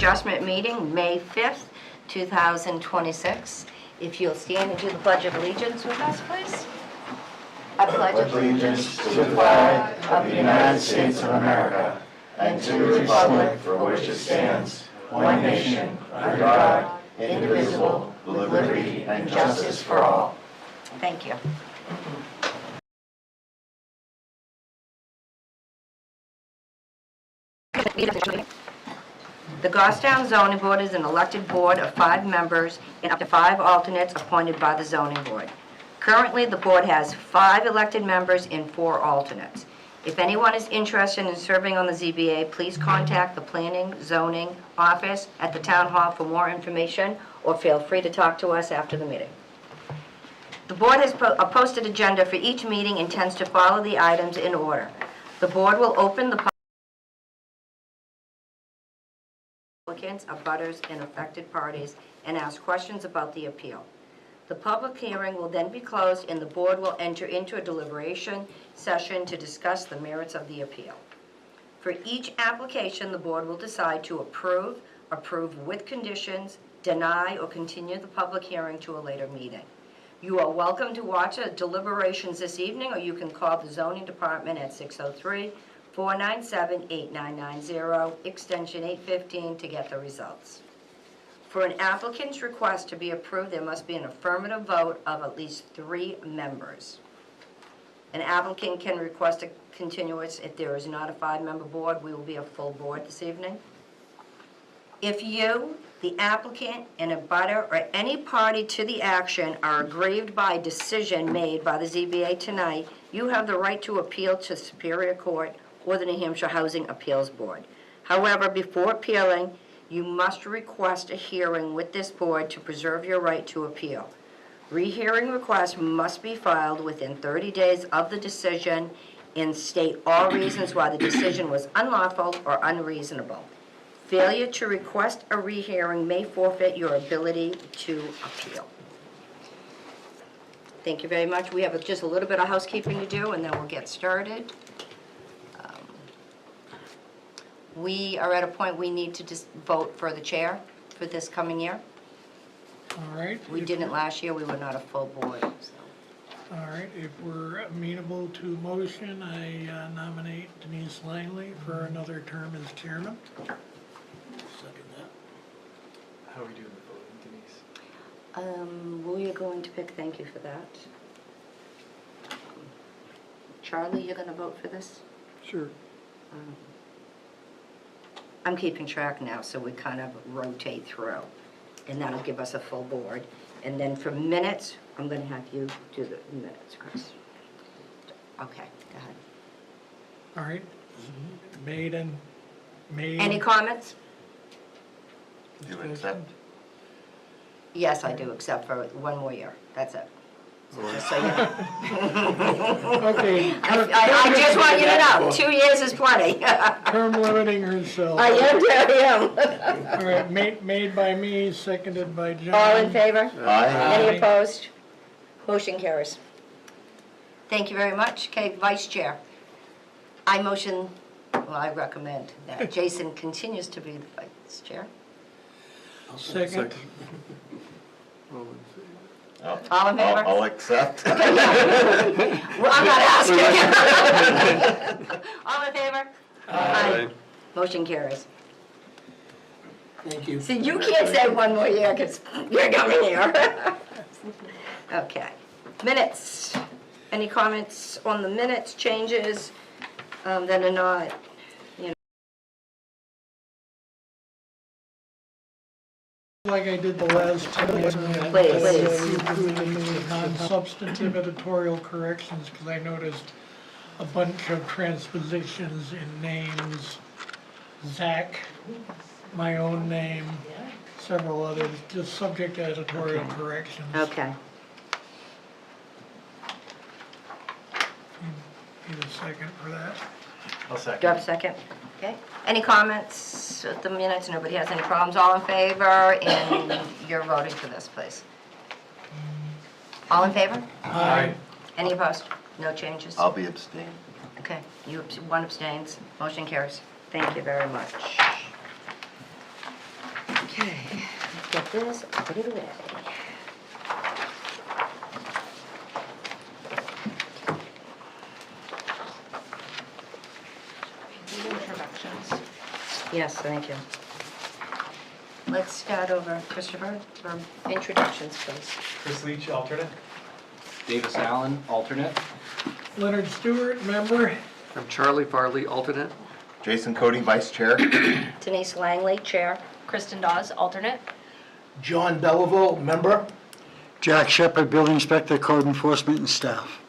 Adjustment meeting, May 5th, 2026. If you'll stand and do the Pledge of Allegiance with us, please. I pledge allegiance to the flag of the United States of America and to the republic for which it stands, one nation, under God, indivisible, with liberty and justice for all. Thank you. The Goffstown Zoning Board is an elected board of 5 members and up to 5 alternates appointed by the zoning board. Currently, the board has 5 elected members and 4 alternates. If anyone is interested in serving on the ZBA, please contact the Planning Zoning Office at the Town Hall for more information, or feel free to talk to us after the meeting. The board has a posted agenda for each meeting and intends to follow the items in order. The board will open the applicants, abutters, and affected parties and ask questions about the appeal. The public hearing will then be closed and the board will enter into a deliberation session to discuss the merits of the appeal. For each application, the board will decide to approve with conditions, deny, or continue the public hearing to a later meeting. You are welcome to watch the deliberations this evening, or you can call the zoning department at 603-497-8990, extension 815, to get the results. For an applicant's request to be approved, there must be an affirmative vote of at least 3 members. An applicant can request a continuance if there is not a 5-member board. We will be a full board this evening. If you, the applicant, and a abutter, or any party to the action are aggrieved by a decision made by the ZBA tonight, you have the right to appeal to Superior Court or the New Hampshire Housing Appeals Board. However, before appealing, you must request a hearing with this board to preserve your right to appeal. Rehearing requests must be filed within 30 days of the decision and state all reasons why the decision was unlawful or unreasonable. Failure to request a rehearing may forfeit your ability to appeal. Thank you very much. We have just a little bit of housekeeping to do and then we'll get started. We are at a point we need to just vote for the chair for this coming year. All right. We didn't last year. We were not a full board. So. All right. If we're amenable to motion, I nominate Denise Langley for another term as chairman. Second that. How are we doing the voting, Denise? We are going to pick, thank you for that. Charlie, you're going to vote for this? Sure. I'm keeping track now, so we kind of rotate through. And that'll give us a full board. And then for minutes, I'm going to have you do the minutes, Chris. Okay, go ahead. All right. Made. Any comments? Do you accept? Yes, I do, except for 1 more year. That's it. So just so you know. Okay. I just want you to know, 2 years is plenty. Term limiting herself. I am. All right. Made by me, seconded by John. All in favor? Aye. Any opposed? Motion carries. Thank you very much. Okay, Vice Chair. I recommend that Jason continues to be the Vice Chair. Second. All in favor? I'll accept. Well, I'm not asking. All in favor? Aye. Motion carries. Thank you. See, you can't say 1 more year because you're coming here. Okay. Minutes. Any comments on the minutes, changes that are not, Like I did the last time. Please. Non-substantive editorial corrections, because I noticed a bunch of transpositions in names. Zach, my own name, several others, just subject to editorial corrections. Okay. Need a second for that. I'll Do you have second. a second? Okay. Any comments at the minutes? Nobody has any problems? All in favor? And you're voting for this, please. All in favor? Aye. Any opposed? No changes? I'll be abstaining. Okay. One abstains. Motion carries. Thank you very much. Okay, let's get this, put it away. Introductions. Yes, thank you. Let's start over, Christopher, for introductions, please. Chris Leach, alternate. Davis Allen, alternate. Leonard Stewart, member. I'm Charlie Farley, alternate. Jason Cody, Vice Chair. Denise Langley, Chair. Kristen Dawes, alternate. John Belleville, member. Jack Shepherd, Building Inspector, Code Enforcement, and staff.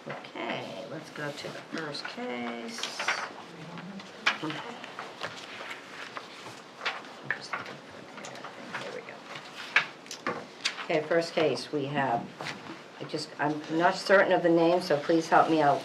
Okay, let's go to the first case. Here we go. Okay, first case, we have, I'm not certain of the name, so please help me out.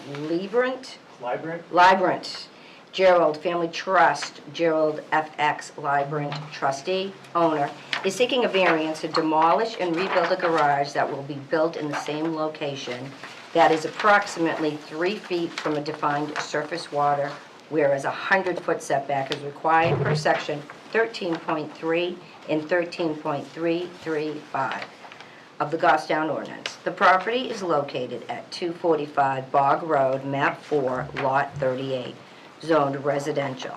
Librant, Gerald Family Trust, Gerald FX Librant trustee, owner, is seeking a variance to demolish and rebuild a garage that will be built in the same location that is approximately 3 feet from a defined surface water, whereas a 100-foot setback is required per section 13.3 and 13.335 of the Goffstown ordinance. The property is located at 245 Bog Road, map 4, lot 38, zoned residential.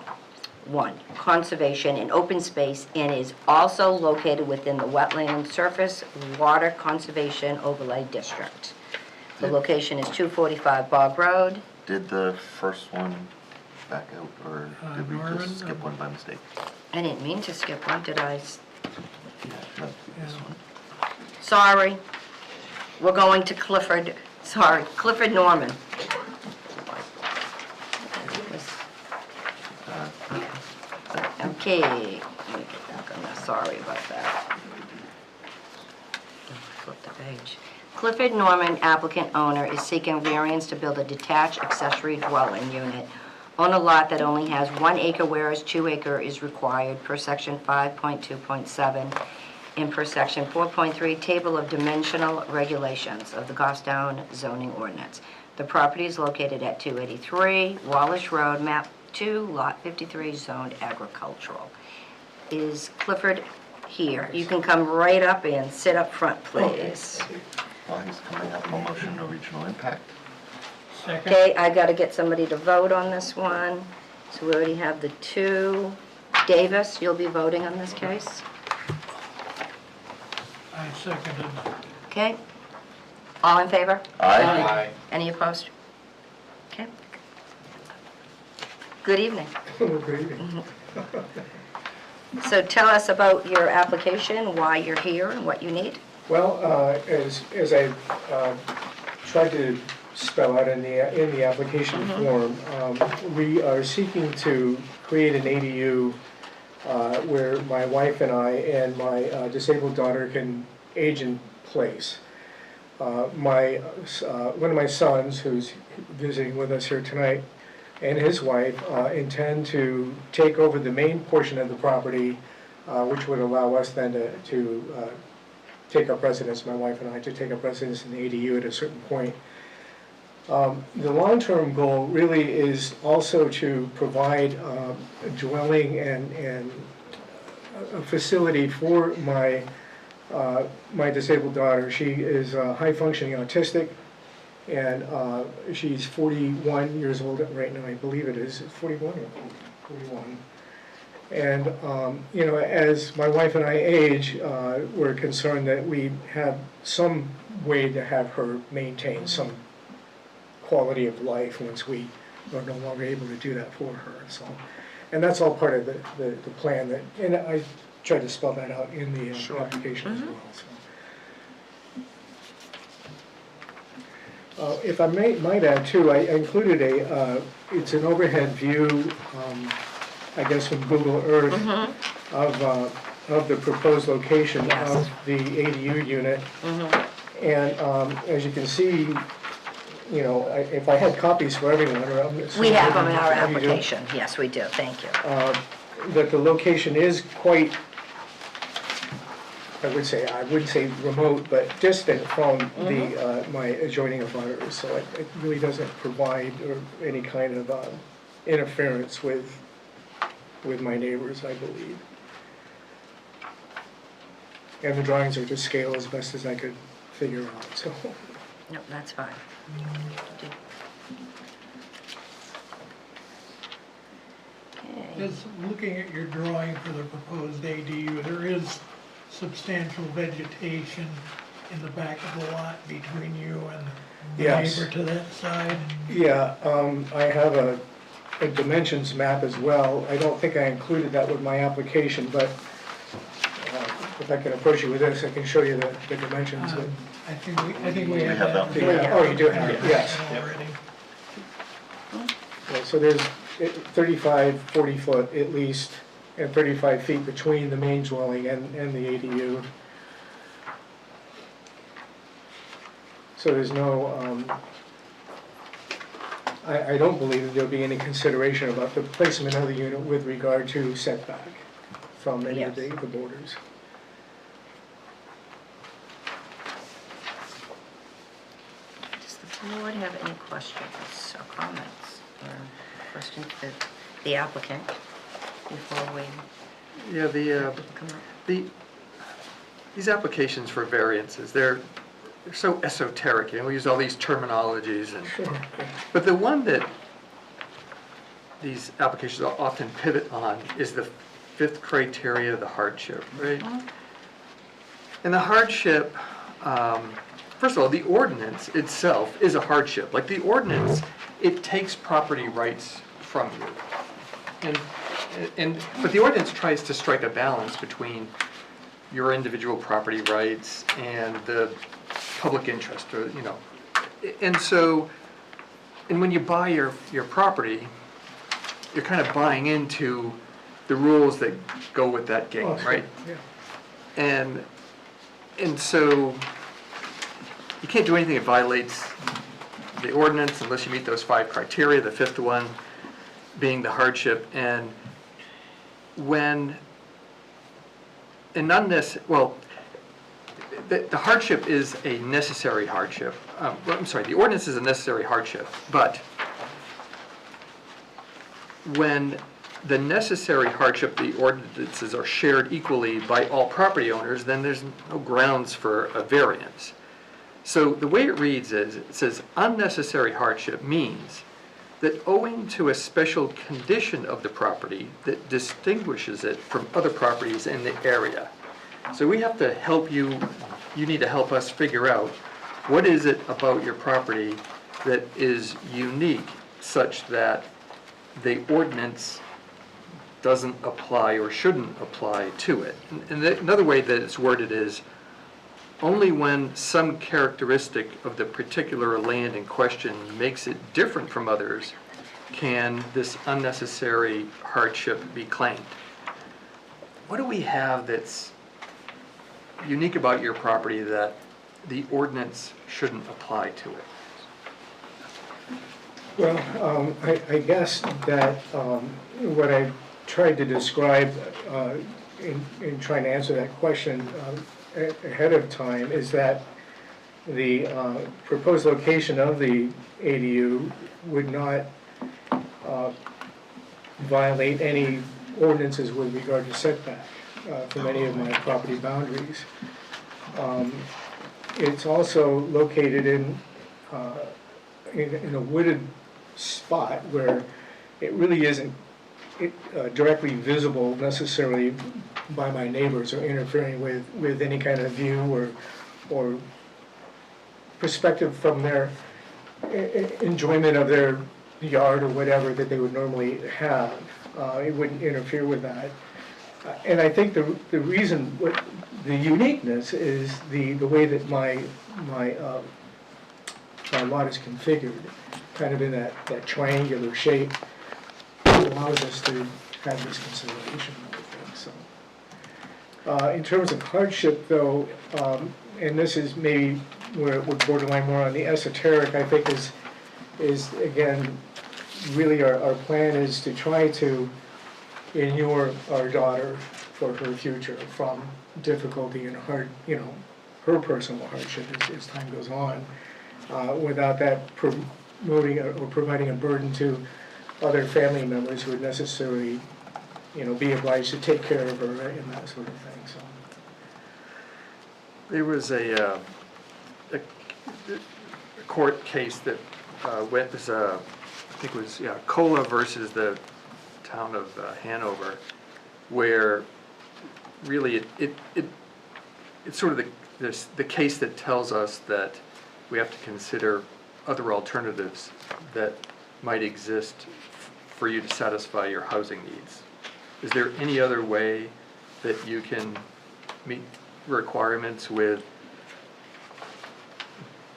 1, conservation and open space, and is also located within the wetland surface water conservation overlay district. The location is 245 Bog Road. Did the first one back out, or did we Norman, just skip one by mistake? I didn't mean to skip one, did I? Yeah, no, this one. Sorry. We're going to Clifford, sorry, Clifford Norman. Okay, let me get back on that, sorry about that. Flip the page. Clifford Norman, applicant owner, is seeking variance to build a detached accessory dwelling unit on a lot that only has 1 acre, whereas 2 acre is required per section 5.2.7 and per section 4.3, table of dimensional regulations of the Goffstown zoning ordinance. The property is located at 283 Wallace Road, map 2, lot 53, zoned agricultural. Is Clifford here? You can come right up and sit up front, please. Well, he's coming up, no motion, no regional impact. Second. Okay, I gotta get somebody to vote on this one. So we already have the 2. Davis, you'll be voting on this case? I seconded. Okay? All in favor? Aye. Any opposed? Okay. Good evening. So tell us about your application, why you're here, and what you need. Well, as I tried to spell out in the application form, we are seeking to create an ADU where my wife and I and my disabled daughter can age in place. One of my sons, who's visiting with us here tonight, and his wife intend to take over the main portion of the property, which would allow us then to take up residence, my wife and I, to take up residence in the ADU at a certain point. The long-term goal really is also to provide a dwelling and a facility for my disabled daughter. She is high-functioning autistic, and she's 41 years old right now, I believe it is. 41 or 41. And, you know, as my wife and I age, we're concerned that we have some way to have her maintain some quality of life once we are no longer able to do that for her. So, and that's all part of the plan. That, and I tried to spell that out in the application as well. So. If I might add too, I included it's an overhead view, I guess from Google Earth, of the proposed location of the ADU unit. And as you can see, you know, if I had copies for everyone, or We have them in our application. Yes, we do. Thank you. That the location is quite, I wouldn't say remote, but distant from the my adjoining abutters. So it really doesn't provide any kind of interference with with my neighbors, I believe. And the drawings are to scale as best as I could figure out, so. No, that's fine. Okay. Just looking at your drawing for the proposed ADU, there is substantial vegetation in the back of the lot between you and the Yes. neighbor to that side. Yeah, I have a dimensions map as well. I don't think I included that with my application, but if I can approach you with this, I can show you the dimensions. I think we have have that. that. Yeah, oh, you do have it, yes. Already. Yeah, so there's 35, 40 foot at least, and 35 feet between the main dwelling and the ADU. So there's no, I don't believe that there'll be any consideration about the placement of the unit with regard to setback from any of the borders. Does the board have any questions or comments or questions for the applicant before we Yeah, come up? these applications for variances, they're so esoteric, we use all these terminologies, but the one that these applications often pivot on is the fifth criteria, the hardship, right? And the hardship, first of all, the ordinance itself is a hardship. Like the ordinance, it takes property rights from you. But the ordinance tries to strike a balance between your individual property rights and the public interest, or, And so, when you buy your property, you're kind of buying into the rules that go with that game, right? Yeah. And so, you can't do anything that violates the ordinance unless you meet those 5 criteria, the 5th one being the hardship. And the hardship is a necessary hardship. The ordinance is a necessary hardship, but when the necessary hardship, the ordinances are shared equally by all property owners, then there's no grounds for a variance. So the way it reads is, it says unnecessary hardship means that owing to a special condition of the property that distinguishes it from other properties in the area. So we have to help you need to help us figure out what is it about your property that is unique such that the ordinance doesn't apply or shouldn't apply to it. And another way that it's worded is, only when some characteristic of the particular land in question makes it different from others can this unnecessary hardship be claimed. What do we have that's unique about your property that the ordinance shouldn't apply to it? Well, I guess that what I tried to describe in trying to answer that question ahead of time is that the proposed location of the ADU would not violate any ordinances with regard to setback from any of my property boundaries. It's also located in a wooded spot where it really isn't directly visible necessarily by my neighbors or interfering with any kind of view or perspective from their enjoyment of their yard or whatever that they would normally have. It wouldn't interfere with that. And I think the reason, the uniqueness is the way that my lot is configured, kind of in that triangular shape, allows us to have this consideration, I think. So, in terms of hardship, though, and this is maybe where it would borderline more on the esoteric, I think is again, really our plan is to try to inure our daughter for her future from difficulty and her personal hardship as time goes on, without that promoting or providing a burden to other family members who would necessarily be obliged to take care of her and that sort of thing, so. There was a court case that went, was, I think it was, yeah, Cola versus the town of Hanover, where really it's sort of the case that tells us that we have to consider other alternatives that might exist for you to satisfy your housing needs. Is there any other way that you can meet requirements with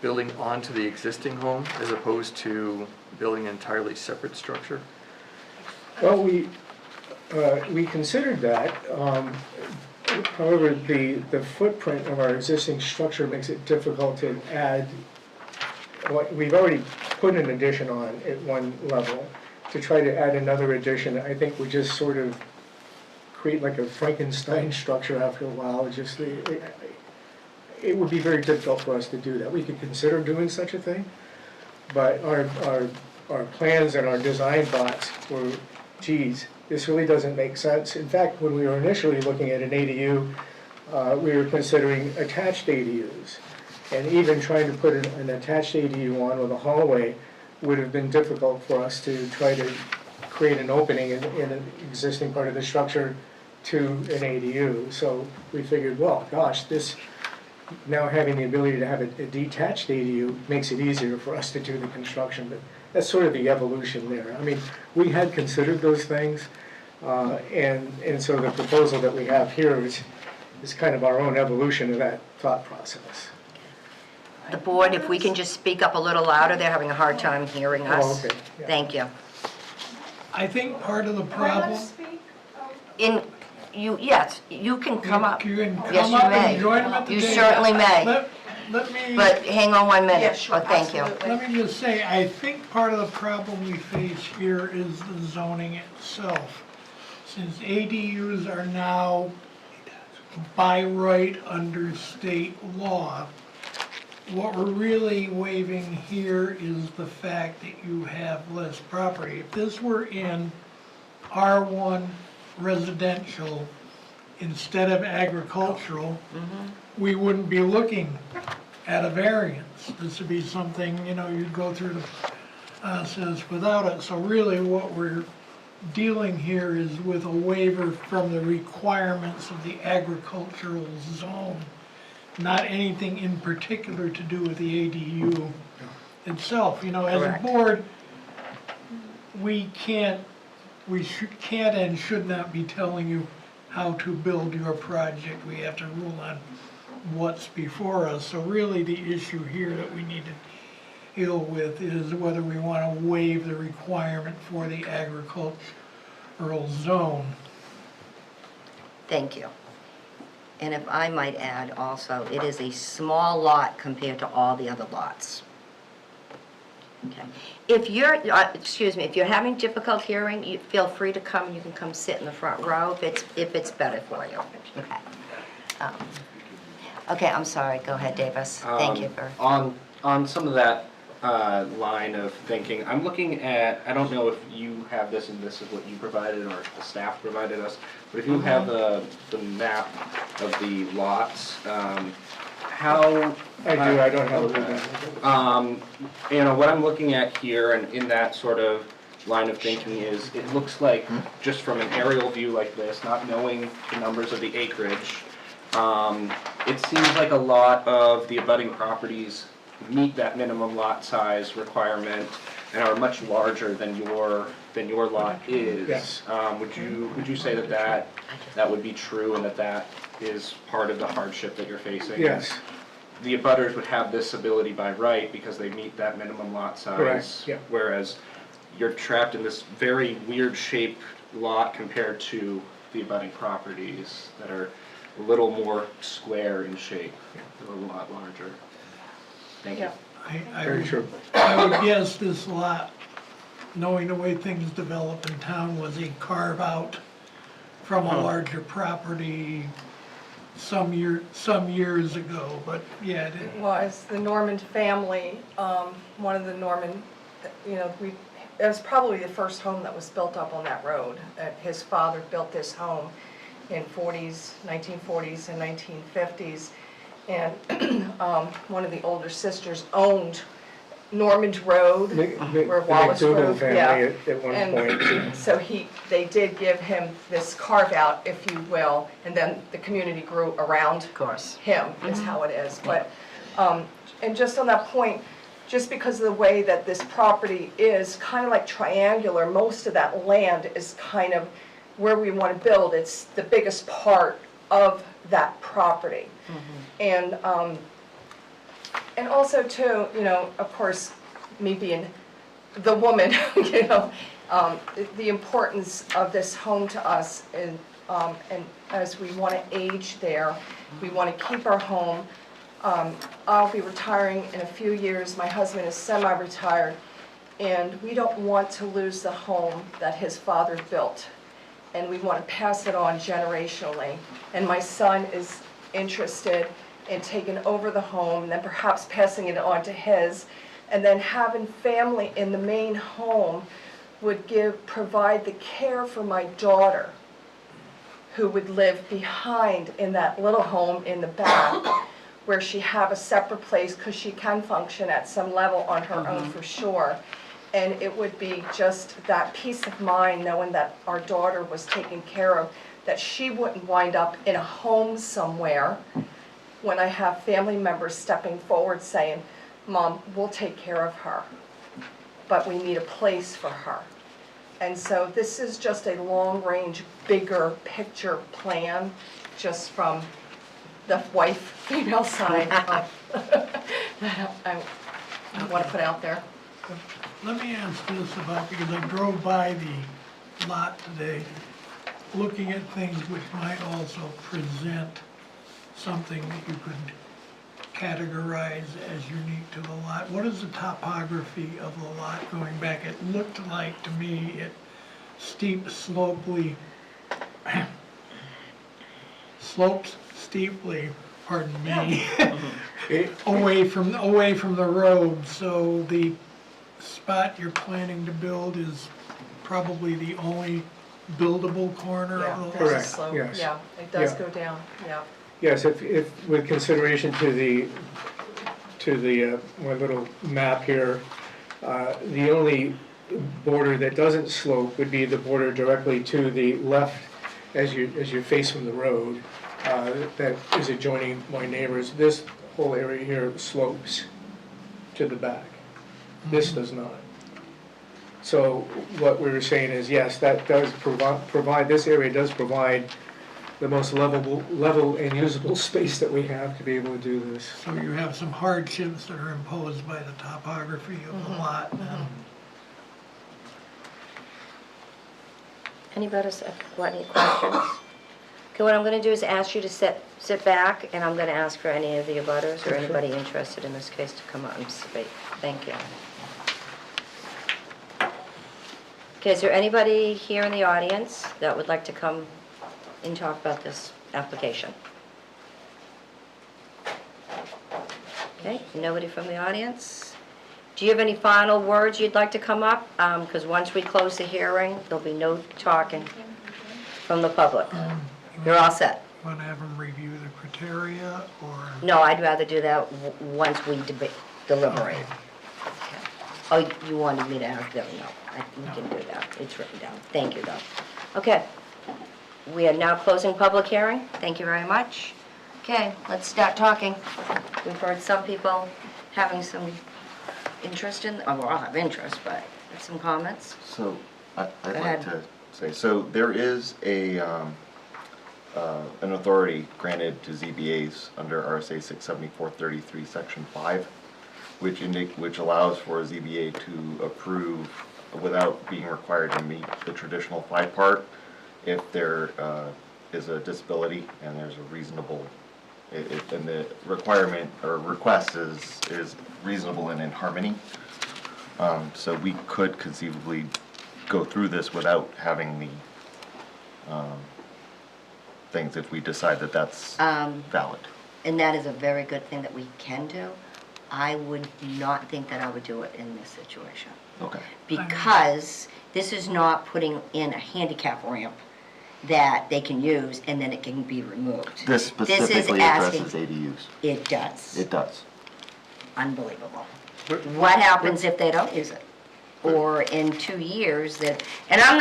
building onto the existing home as opposed to building an entirely separate structure? Well, we considered that. However, the footprint of our existing structure makes it difficult to add. We've already put an addition on at one level. To try to add another addition, I think would just sort of create like a Frankenstein structure after a while. It would be very difficult for us to do that. We could consider doing such a thing, but our plans and our design thoughts were, geez, this really doesn't make sense. In fact, when we were initially looking at an ADU, we were considering attached ADUs. And even trying to put an attached ADU on with a hallway would have been difficult for us to try to create an opening in an existing part of the structure to an ADU. So we figured, well, gosh, this, now having the ability to have a detached ADU makes it easier for us to do the construction. But that's sort of the evolution there. I mean, we had considered those things, and so the proposal that we have here is kind of our own evolution of that thought process. The board, if we can just speak up a little louder, they're having a hard time hearing us. Oh, okay. Yeah. Thank you. I think part of the problem. Yes, you can come up. You can Yes, come you up may. and join them at the You table. certainly may. Let me. But hang on 1 minute. Yeah, sure, Oh, thank you. absolutely. Let me just say, I think part of the problem we face here is the zoning itself. Since ADUs are now by right under state law, what we're really waiving here is the fact that you have less property. If this were in R1 residential instead of agricultural, we wouldn't be looking at a variance. This would be something, you'd go through the process without it. So really what we're dealing here is with a waiver from the requirements of the agricultural zone, not anything in particular to do with the ADU itself. As a Correct. board, we can't and should not be telling you how to build your project. We have to rule on what's before us. So really the issue here that we need to deal with is whether we want to waive the requirement for the agricultural zone. Thank you. And if I might add also, it is a small lot compared to all the other lots. Okay. If you're, if you're having difficult hearing, you feel free to come. You can come sit in the front row if it's better for you. Okay. Okay, I'm sorry. Go ahead, Davis. Thank you for. On some of that line of thinking, I'm looking at, I don't know if you have this and this is what you provided or the staff provided us, but if you have the map of the lots, how... I do, I don't have it. What I'm looking at here and in that sort of line of thinking is, it looks like, just from an aerial view like this, not knowing the numbers of the acreage, it seems like a lot of the abutting properties meet that minimum lot size requirement and are much larger than your lot is. Yes. Would you say that would be true and that is part of the hardship that you're facing? Yes. The abutters would have this ability by right because they meet that minimum lot size. Correct, yeah. Whereas you're trapped in this very weird shaped lot compared to the abutting properties that are a little more square in shape, a lot larger. Thank you. Very true. I would guess this lot, knowing the way things develop in town, was a carve out from a larger property some years ago, but yeah. Was the Norman family, one of the Norman, we it was probably the first home that was built up on that road. His father built this home in 1940s and 1950s. And one of the older sisters owned Normand Road, where Wallace Road. family at one point. And so they did give him this carve out, if you will, and then the community grew around Of course. him, is how it is. But, and just on that point, just because of the way that this property is kind of like triangular, most of that land is kind of where we want to build. It's the biggest part of that property. And also too, you know, of course, me being the woman, you know, the importance of this home to us, and as we want to age there, we want to keep our home. I'll be retiring in a few years. My husband is semi-retired, and we don't want to lose the home that his father built, and we want to pass it on generationally. And my son is interested in taking over the home and then perhaps passing it on to his, and then having family in the main home would provide the care for my daughter, who would live behind in that little home in the back, where she have a separate place, because she can function at some level on her own for sure. And it would be just that peace of mind knowing that our daughter was taken care of, that she wouldn't wind up in a home somewhere when I have family members stepping forward saying, Mom, we'll take care of her, but we need a place for her. And so this is just a long-range, bigger picture plan, just from the wife-female side that I want to put out there. Let me ask this about, because I drove by the lot today, looking at things which might also present something that you could categorize as unique to the lot. What is the topography of the lot going back? It looked like to me it slopes steeply, pardon me, away from the road. So the spot you're planning to build is probably the only buildable corner of the lot? There's a Correct, slope. yes. Yeah, it does Yeah. go down, yeah. Yes, if with consideration to the my little map here, the only border that doesn't slope would be the border directly to the left as you face from the road, that is adjoining my neighbors. This whole area here slopes to the back. This does not. So what we were saying is, yes, that does provide, this area does provide the most level and usable space that we have to be able to do this. So you have some hardships that are imposed by the topography of the lot. Anybody got any questions? Okay, what I'm going to do is ask you to sit back, and I'm going to ask for any of the abutters or anybody interested in this case to come up and speak. Thank you. Okay, is there anybody here in the audience that would like to come and talk about this application? Okay, nobody from the audience? Do you have any final words you'd like to come up? Because once we close the hearing, there'll be no talking from the public. You're all set. Want to have them review the criteria, or? No, I'd rather do that once we deliberate. Okay. Oh, you wanted me to ask them? No, we can do that. It's written down. Thank you, though. Okay. We are now closing public hearing. Thank you very much. Okay, let's start talking. We've heard some people having some interest in, well, I'll have interest, but some comments. So I'd ahead. like to say, so there is an authority granted to ZBAs under RSA 674-33, Section 5, which allows for a ZBA to approve without being required to meet the traditional 5-part if there is a disability and there's a reasonable, and the requirement or request is reasonable and in harmony. So we could conceivably go through this without having the things if we decide that that's valid. And that is a very good thing that we can do. I would not think that I would do it in this situation. Okay. Because this is not putting in a handicap ramp that they can use and then it can be removed. This is specifically asking- addresses ADUs. It does. It does. Unbelievable. What happens if they don't use it? Or in 2 years that, and I'm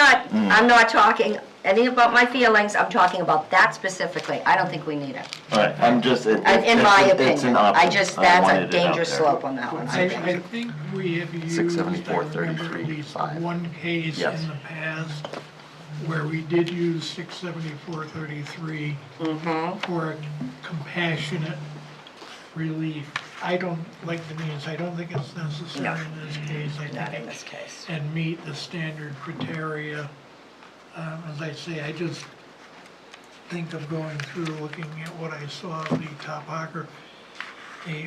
not talking any about my feelings, I'm talking about that specifically. I don't think we need it. All right, I'm just, In my it's an opinion. option. That's I a wanted it out dangerous there. slope on that one. I think we have used, I 674, remember at 33, least 5. one case Yes. in the past where we did use 674-33 for a compassionate relief. I don't like the means, I don't think it's necessary No. in this case. I Not think in it this case. and meet the standard criteria. As I say, I just think of going through, looking at what I saw of the topography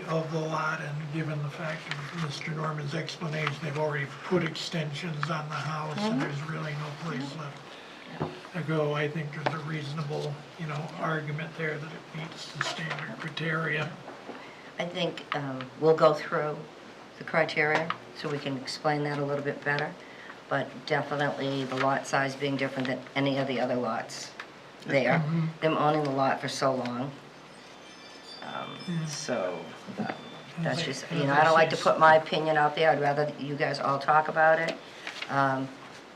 of the lot, and given the fact of Mr. Norman's explanation, they've already put extensions on the house, and there's really no place left to go. I think there's a reasonable, argument there that it meets the standard criteria. I think we'll go through the criteria so we can explain that a little bit better. But definitely the lot size being different than any of the other lots there. Them owning the lot for so long. So that's just, I don't like to put my opinion out there. I'd rather you guys all talk about it.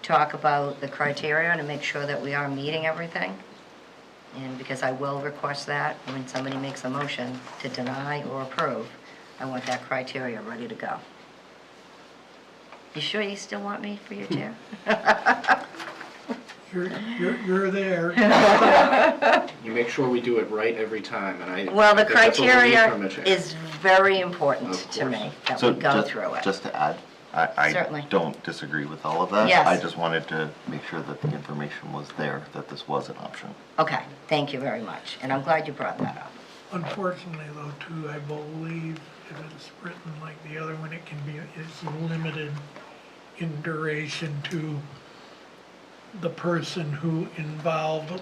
Talk about the criteria and make sure that we are meeting everything. And because I will request that when somebody makes a motion to deny or approve, I want that criteria ready to go. You sure you still want me for your chair? You're there. You make sure we do it right every time, and I. Well, the I think that's what we need criteria from a chair. is very important Of to course. me, that So we go just- through it. Just to add, I Certainly. don't disagree with all of that. Yes. I just wanted to make sure that the information was there, that this was an option. Okay, thank you very much, and I'm glad you brought that up. Unfortunately, though, too, I believe if it's written like the other one, it's limited in duration to the person who involved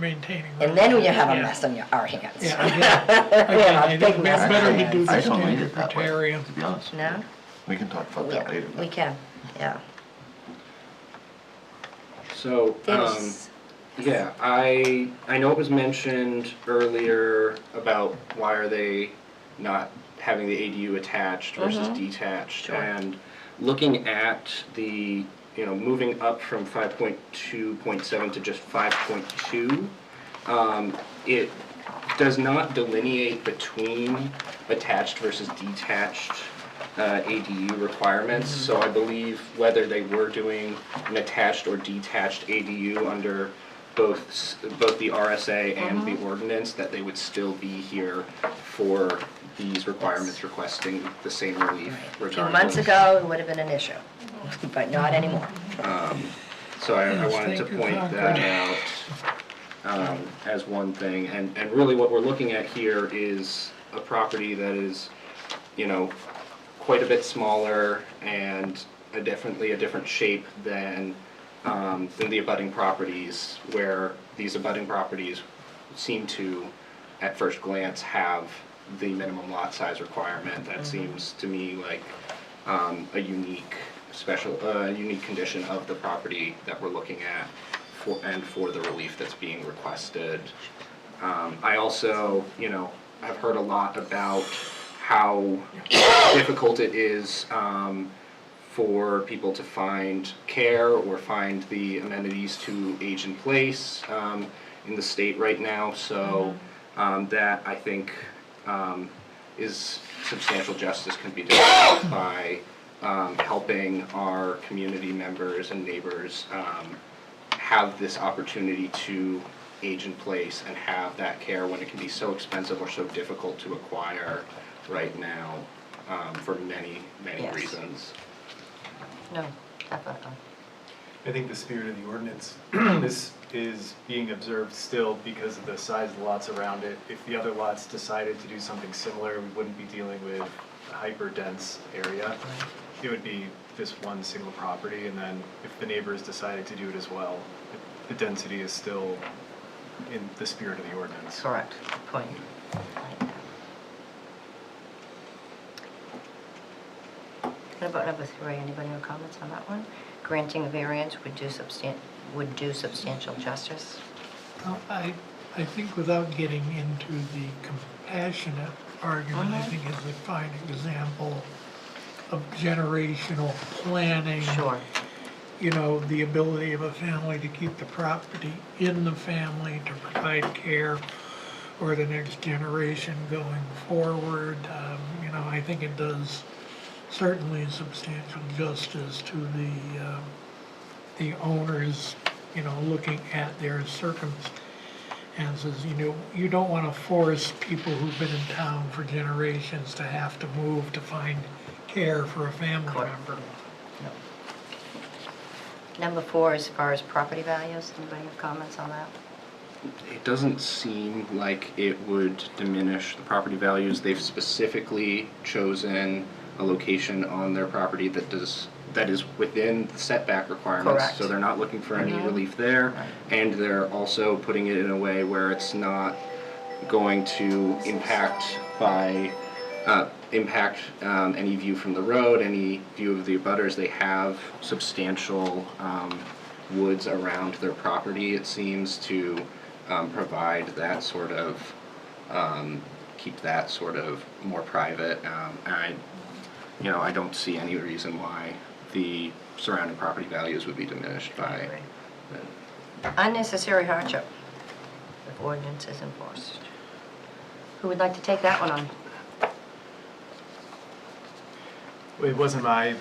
maintaining. the- And then when you have a Yeah. mess on our hands. Yeah, again, I Big think mess it's on better our to do hands. the I don't read standard it that way, criteria. to be honest. No? We can talk about that Yeah, later. we can, yeah. So, There's- yeah, I know it was mentioned earlier about why are they not having the ADU attached versus detached? Sure. And looking at the, moving up from 5.2.7 to just 5.2, it does not delineate between attached versus detached ADU requirements. So I believe whether they were doing an attached or detached ADU under both the RSA and the ordinance, that they would still be here for these requirements requesting the same relief A regardless. few months ago, it would have been an issue, but not anymore. So I Yes, wanted to thank you, point Concord. that out as one thing. And really what we're looking at here is a property that is, quite a bit smaller and definitely a different shape than the abutting properties, where these abutting properties seem to, at first glance, have the minimum lot size requirement. That seems to me like a unique condition of the property that we're looking at for the relief that's being requested. I also, have heard a lot about how difficult it is for people to find care or find the amenities to age in place in the state right now. So that, I think, is substantial justice can be done by helping our community members and neighbors have this opportunity to age in place and have that care when it can be so expensive or so difficult to acquire right now for many, many Yes. reasons. No, definitely. I think the spirit of the ordinance, this is being observed still because of the size of the lots around it. If the other lots decided to do something similar, we wouldn't be dealing with a hyper-dense area. It would be this one single property, and then if the neighbors decided to do it as well, the density is still in the spirit of the ordinance. Correct. Point. What about number 3? Anybody have comments on that one? Granting a variance would do substantial justice. Well, I think without getting into the compassionate argument, I think is a fine example of generational planning. Sure. You know, the ability of a family to keep the property in the family, to provide care for the next generation going forward. You know, I think it does certainly substantial justice to the owners, you know, looking at their circumstances. You know, you don't want to force people who've been in town for generations to have to move to find care for a family member. Number 4, as far as property values, anybody have comments on that? It doesn't seem like it would diminish the property values. They've specifically chosen a location on their property that is within the setback requirements. Correct. So they're not looking for any relief there. Right. And they're also putting it in a way where it's not going to impact any view from the road, any view of the abutters. They have substantial woods around their property, it seems, to provide that sort of, keep that sort of more private. And I don't see any reason why the surrounding property values would be diminished by. Unnecessary hardship, if ordinance is enforced. Who would like to take that one on? It wasn't my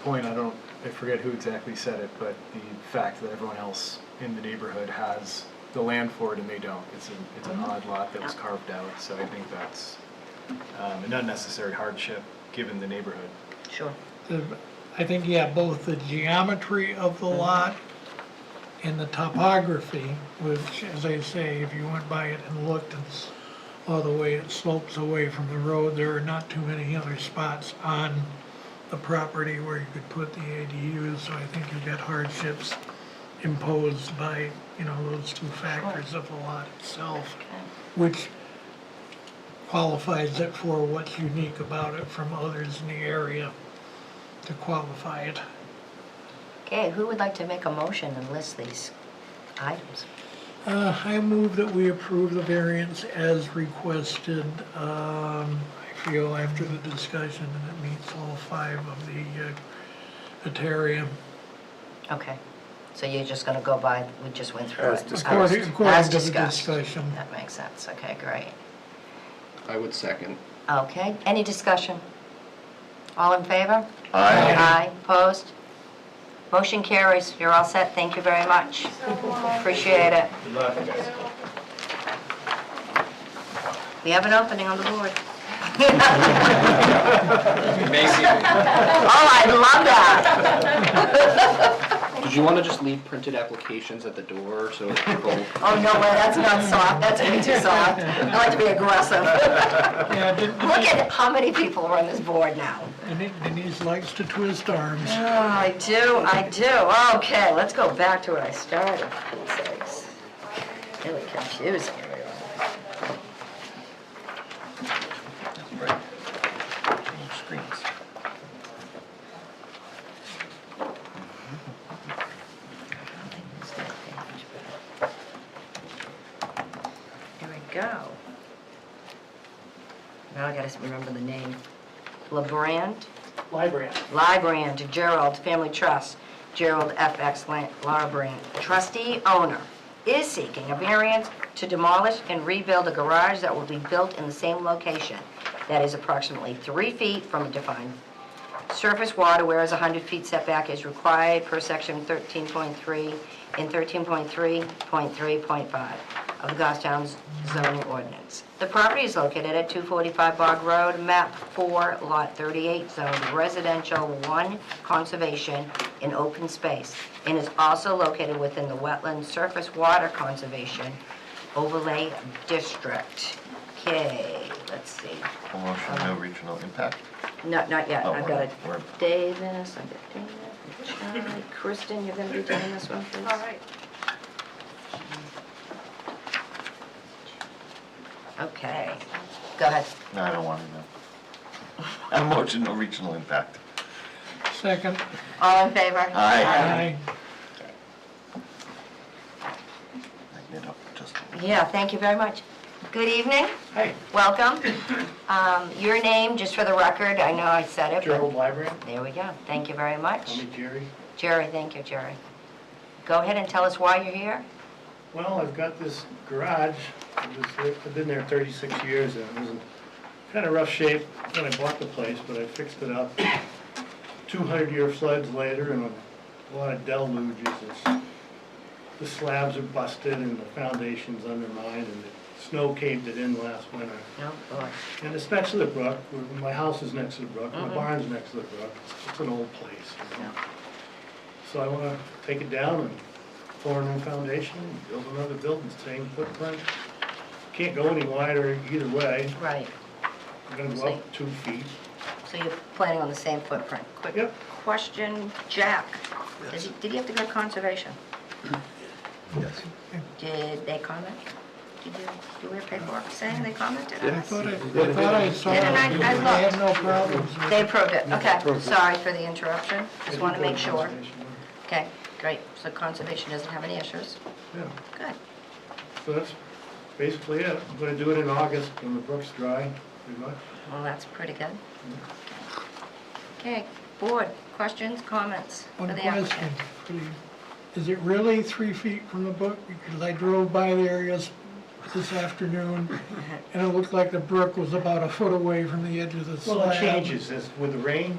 point, I forget who exactly said it, but the fact that everyone else in the neighborhood has the land for it and they don't. It's an odd lot that was carved out, so I think that's an unnecessary hardship given the neighborhood. Sure. I think, yeah, both the geometry of the lot and the topography, which, as I say, if you went by it and looked, it's all the way it slopes away from the road. There are not too many other spots on the property where you could put the ADUs, so I think you've got hardships imposed by, you know, those two factors of the lot itself, which qualifies it for what's unique about it from others in the area to qualify it. Okay, who would like to make a motion and list these items? I move that we approve the variance as requested. I feel after the discussion that it meets all 5 of the criteria. Okay, so you're just gonna go by, we just went through As it. discussed. According As to the discussed. discussion. That makes sense, okay, great. I would second. Okay, any discussion? All in favor? Aye. Aye, opposed? Motion carries, you're all set, thank you very much. Appreciate it. Good luck, guys. We have an opening on the board. Macy, Oh, I love that. did you want to just leave printed applications at the door so people? Oh, no way, that's not soft, that's way too soft. I like to be aggressive. Yeah, Look at how many people are on this board now. Denise likes to twist arms. Oh, I do. Okay, let's go back to what I started, for Pete's sakes. Really confusing. Here we go. Now I gotta remember the name. LeBrand? Librand, Gerald, Family Trust, Gerald FX Librand. Trustee owner is seeking a variance to demolish and rebuild a garage that will be built in the same location. That is approximately 3 feet from a defined surface water, whereas 100 feet setback is required per section 13.3 and 13.3.3.5 of the Goffstown zoning ordinance. The property is located at 245 Bog Road, map 4, lot 38, zoned residential 1, conservation and open space, and is also located within the wetland surface water conservation overlay district. Okay, let's see. Promotion, no regional impact. Not yet. Oh, I've got we're- Davis, I've got David, Kristen, you're gonna be doing this one, please? All right. Okay, go ahead. No, I don't want to know. A motion, no regional impact. Second. All in favor? Aye. Yeah, thank you very much. Good evening. Hi, Welcome. Your name, just for the record, I know I said it, but Gerald Library. there we go. Thank you very much. Call me Jerry. Jerry, thank you, Jerry. Go ahead and tell us why you're here. Well, I've got this garage. I've been there 36 years, and it was in kind of rough shape when I bought the place, but I fixed it up. 200-year floods later, and a lot of deluges. The slabs are busted, and the foundation's undermined, and the snow caved it in last winter. Oh, boy. And it's next to the brook. My house is next to the brook. My barn's next to the brook. It's an old place. Yeah. So I want to take it down and pour a new foundation and build another building, same footprint. Can't go any wider either way. Right. I'm gonna go up 2 feet. So you're planning on the same footprint. Quick Yep. question, Jack. Did he have to go to conservation? Yes. Did they comment? Did you do your paperwork saying they commented on I this? thought I saw Didn't I? it. I They looked. had no problems. They approved it, okay. Sorry for the interruption, just want to make sure. Okay, great. So conservation doesn't have any issues? Yeah, Good. so that's basically it. I'm gonna do it in August when the brook's dry, pretty much. Well, that's pretty good. Okay, board, questions, comments for One the question, applicant? please. Is it really 3 feet from the brook? Because I drove by the areas this afternoon, and it looked like the brook was about a foot away from the edge of the slab. Well, it changes as with the rain.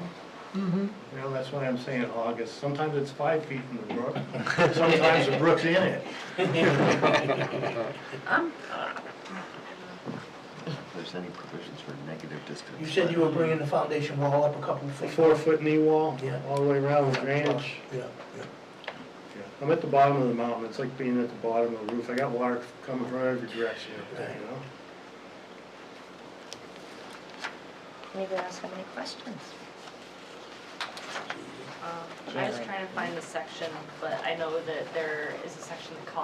Mm-hmm. You know, that's why I'm saying August. Sometimes it's 5 feet from the brook. Sometimes the brook's in it. If there's any provisions for negative distance. You said you were bringing the foundation wall up a couple of feet. 4-foot knee wall, Yeah. all the way around with drainage. Yeah, yeah. I'm at the bottom of the mountain. It's like being at the bottom of the roof. I got water coming from every direction up there, you know? Anybody else have any questions? I was trying to find the section, but I know that there is a section that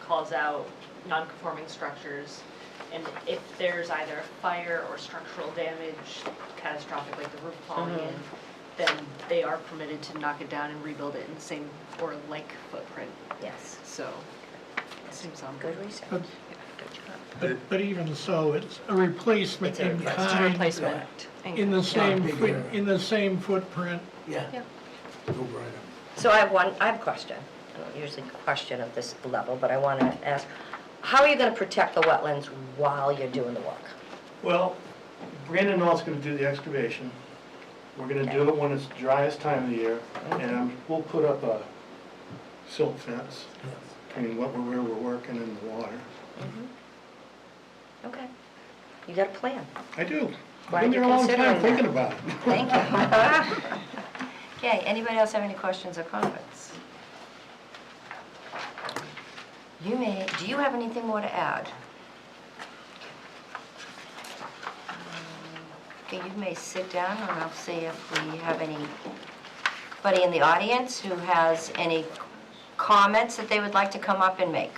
calls out non-conforming structures. And if there's either a fire or structural damage, catastrophic, like the roof falling in, then they are permitted to knock it down and rebuild it in the same or like footprint. Yes. So, it seems on Good research. But- Good job. But even so, it's a replacement It's a in replacement. It's a kind, replacement. in the same, big foot- area. in the same footprint. Yeah. Yeah. No brainer. So I have a question. I don't usually question at this level, but I want to ask, how are you going to protect the wetlands while you're doing the work? Well, Brandon Knoll's gonna do the excavation. We're gonna do it when it's the driest time of the year, and we'll put up a silt fence between where we're working and the water. Okay. You got a plan. I do. Glad I've been there you're a long time considering thinking about it. Thank you. Okay, anybody else have any questions or comments? Do you have anything more to add? Okay, you may sit down and I'll see if we have anybody in the audience who has any comments that they would like to come up and make.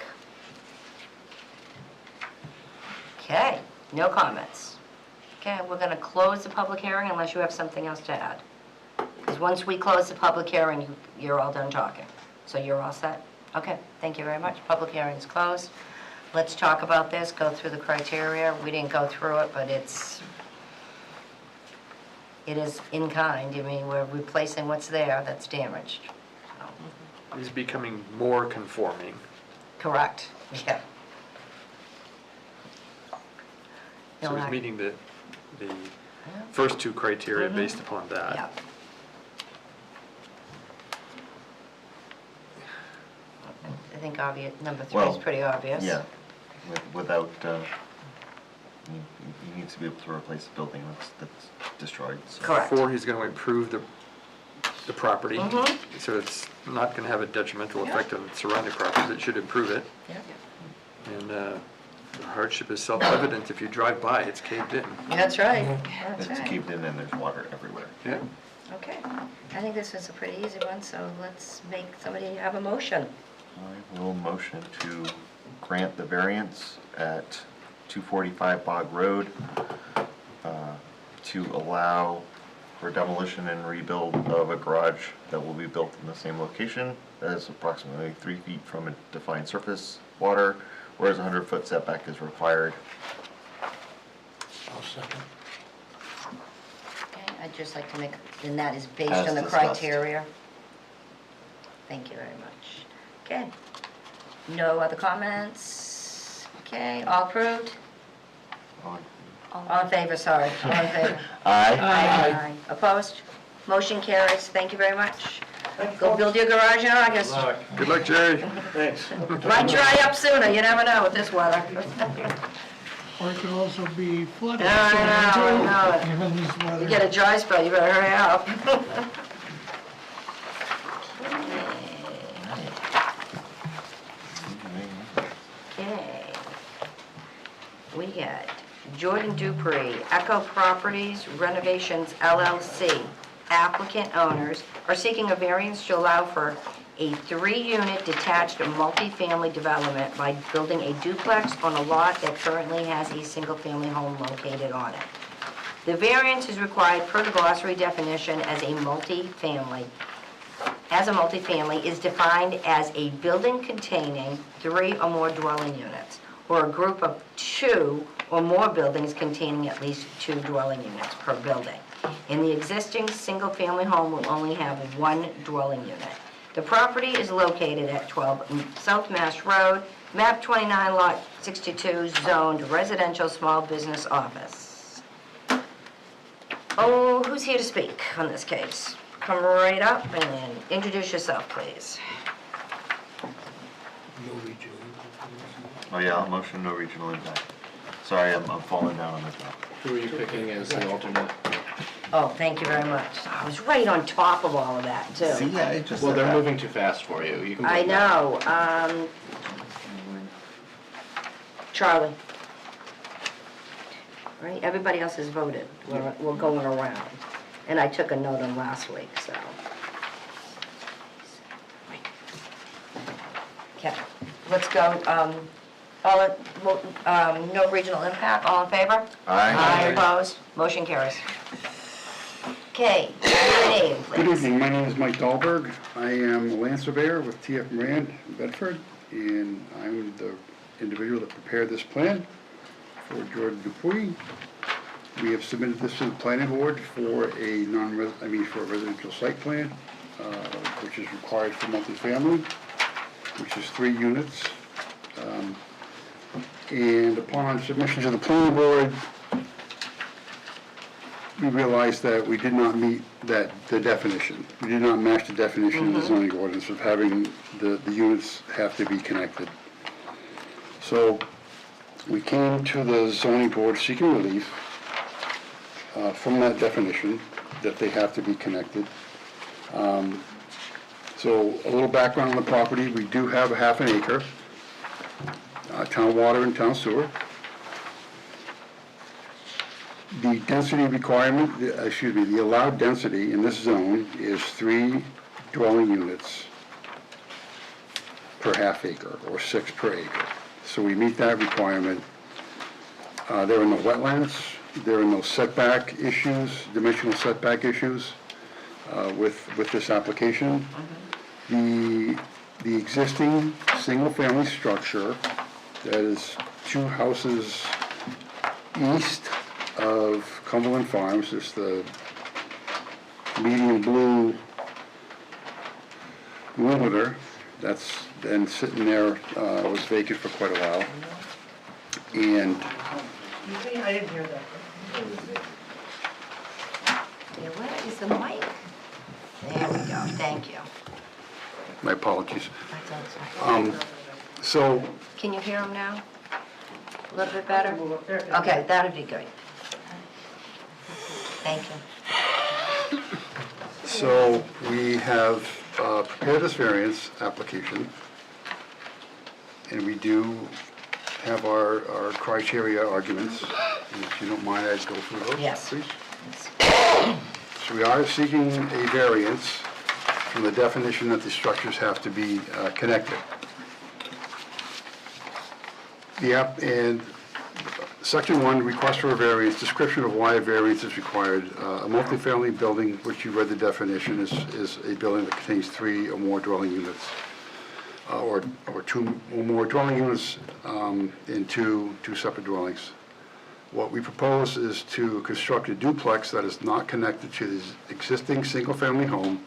Okay, no comments. Okay, we're going to close the public hearing unless you have something else to add. Because once we close the public hearing, you're all done talking. So you're all set? Okay, thank you very much. Public hearing is closed. Let's talk about this, go through the criteria. We didn't go through it, but it is in kind. I mean, we're replacing what's there that's damaged. So, He's becoming more conforming. correct, yeah. So he's meeting the first two criteria based upon that. Yeah. I think obvious, number 3 is Well, pretty obvious. Yeah, without, he needs to be able to replace the building that's destroyed. So. Correct. Or he's going to improve the property, Mhm. so it's not going to have a detrimental effect on surrounding properties. It should improve it. Yeah. And the hardship is self-evident. If you drive by, it's caved in. That's right, that's It's right. caved in and there's water everywhere. Yeah. Okay, I think this is a pretty easy one, so let's make somebody have a motion. I will motion to grant the variance at 245 Bog Road to allow for demolition and rebuild of a garage that will be built in the same location as approximately 3 feet from a defined surface water, whereas a 100-foot setback is required. I'll second. Okay, I'd just like to make, and that is based As on the discussed. criteria. Thank you very much. Okay. No other comments? Okay, all approved? All in favor, sorry. All in favor? Aye. Aye. Opposed? Motion carries. Thank you very much. Go build your garage in August. Good luck, Jerry. Thanks. Might dry up sooner, you never know with this weather. Or it could also be flooded. I know. Given this You weather. get a dry spell, you better hurry up. Okay. We got Jordan Dupree, Echo Properties Renovations LLC. Applicant owners are seeking a variance to allow for a 3-unit detached multifamily development by building a duplex on a lot that currently has a single-family home located on it. The variance is required per the glossary definition as a multifamily. As a multifamily is defined as a building containing 3 or more dwelling units, or a group of 2 or more buildings containing at least 2 dwelling units per building. And the existing single-family home will only have 1 dwelling unit. The property is located at 12 South Mass Road, map 29, lot 62, zoned residential small business office. Oh, who's here to speak on this case? Come right up and introduce yourself, please. No region. Oh yeah, I'll motion no regional impact. Sorry, I'm falling down on the job. Who are you picking as the alternate? Oh, thank you very much. I was right on top of all of that, too. See, I just Well, said they're that. moving too fast for you. You can. I go now. know. Charlie. Right, everybody else has voted. We're going around. And I took a note on last week, so. Okay, let's go. No regional impact, all in favor? Aye. Opposed? Motion carries. Okay, your name, please. Good evening, my name is Mike Dahlberg. I am a land surveyor with TF Moran in Bedford, and I'm the individual that prepared this plan for Jordan Dupuy. We have submitted this to the planning board for a for a residential site plan, which is required for multifamily, which is 3 units. And upon submission to the planning board, we realized that we did not meet the definition. We did not match the definition of the zoning ordinance of having the units have to be connected. So we came to the zoning board seeking relief from that definition that they have to be connected. So a little background on the property, we do have a half an acre, town water and town sewer. The density requirement, the allowed density in this zone is 3 dwelling units per half acre, or 6 per acre. So we meet that requirement. There are no wetlands, there are no setback issues, dimensional setback issues with this application. The existing single-family structure that is 2 houses east of Cumberland Farms, is the medium blue limiter that's been sitting there, was vacant for quite a while. And I didn't hear that. Yeah, where is the mic? There we go, thank you. my apologies. That's okay. So Can you hear him now? A little bit better? Okay, that'd be good. Thank you. So we have prepared this variance application, and we do have our criteria arguments. And if you don't mind, I'd go through those, Yes. please. So we are seeking a variance from the definition that the structures have to be connected. And Section 1, request for a variance, description of why a variance is required. A multifamily building, which you read the definition, is a building that contains 3 or more dwelling units, or 2 or more dwelling units in two separate dwellings. What we propose is to construct a duplex that is not connected to the existing single-family home,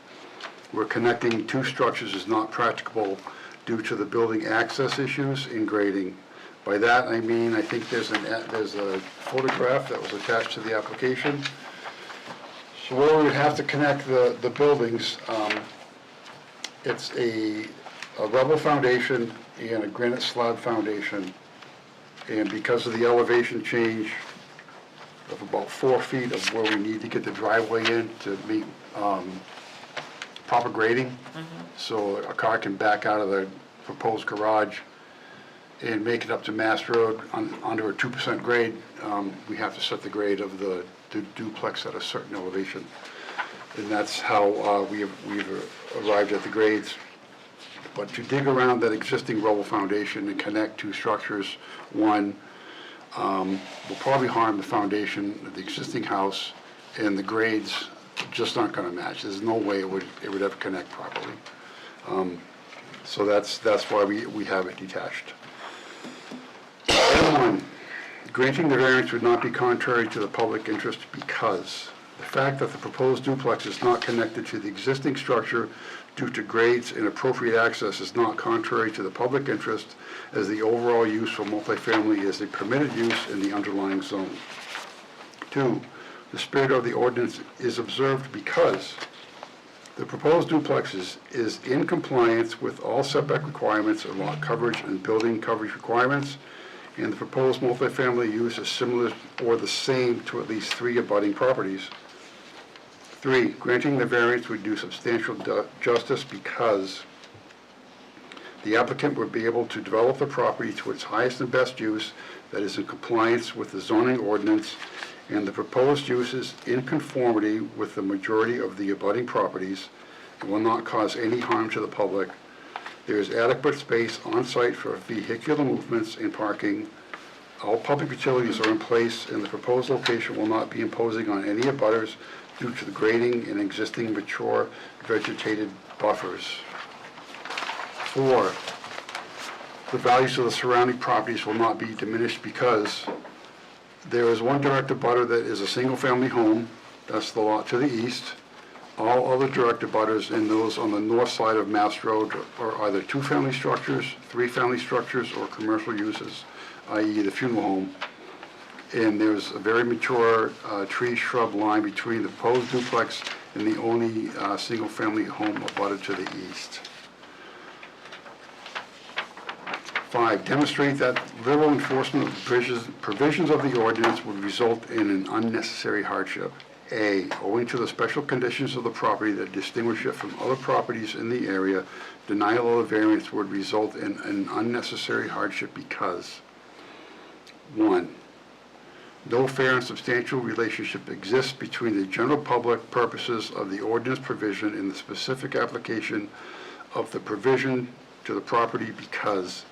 where connecting 2 structures is not practicable due to the building access issues in grading. By that, I mean, I think there's a photograph that was attached to the application. So where we would have to connect the buildings, it's a rubble foundation and a granite slab foundation. And because of the elevation change of about 4 feet of where we need to get the driveway in to meet proper grading, so a car can back out of the proposed garage and make it up to Mass Road under a 2% grade, we have to set the grade of the duplex at a certain elevation. And that's how we've arrived at the grades. But to dig around that existing rubble foundation and connect 2 structures, one will probably harm the foundation of the existing house, and the grades just aren't going to match. There's no way it would ever connect properly. So that's why we have it detached. Item 1, granting the variance would not be contrary to the public interest because the fact that the proposed duplex is not connected to the existing structure due to grades and appropriate access is not contrary to the public interest, as the overall use for multifamily is a permitted use in the underlying zone. 2, the spirit of the ordinance is observed because the proposed duplex is in compliance with all setback requirements and lot coverage and building coverage requirements, and the proposed multifamily use is similar or the same to at least 3 abutting properties. 3, granting the variance would do substantial justice because the applicant would be able to develop the property to its highest and best use that is in compliance with the zoning ordinance, and the proposed use is in conformity with the majority of the abutting properties and will not cause any harm to the public. There is adequate space on site for vehicular movements and parking. All public utilities are in place, and the proposed location will not be imposing on any abutters due to the grading and existing mature vegetated buffers. 4, the values of the surrounding properties will not be diminished because there is one direct abutter that is a single-family home, that's the lot to the east. All other direct abutters and those on the north side of Mass Road are either 2-family structures, 3-family structures, or commercial uses, i.e. the funeral home. And there's a very mature tree shrub line between the proposed duplex and the only single-family home abutted to the east. 5, demonstrate that liberal enforcement of provisions of the ordinance would result in an unnecessary hardship. A, owing to the special conditions of the property that distinguish it from other properties in the area, denial of the variance would result in an unnecessary hardship because 1, no fair and substantial relationship exists between the general public purposes of the ordinance provision and the specific application of the provision to the property because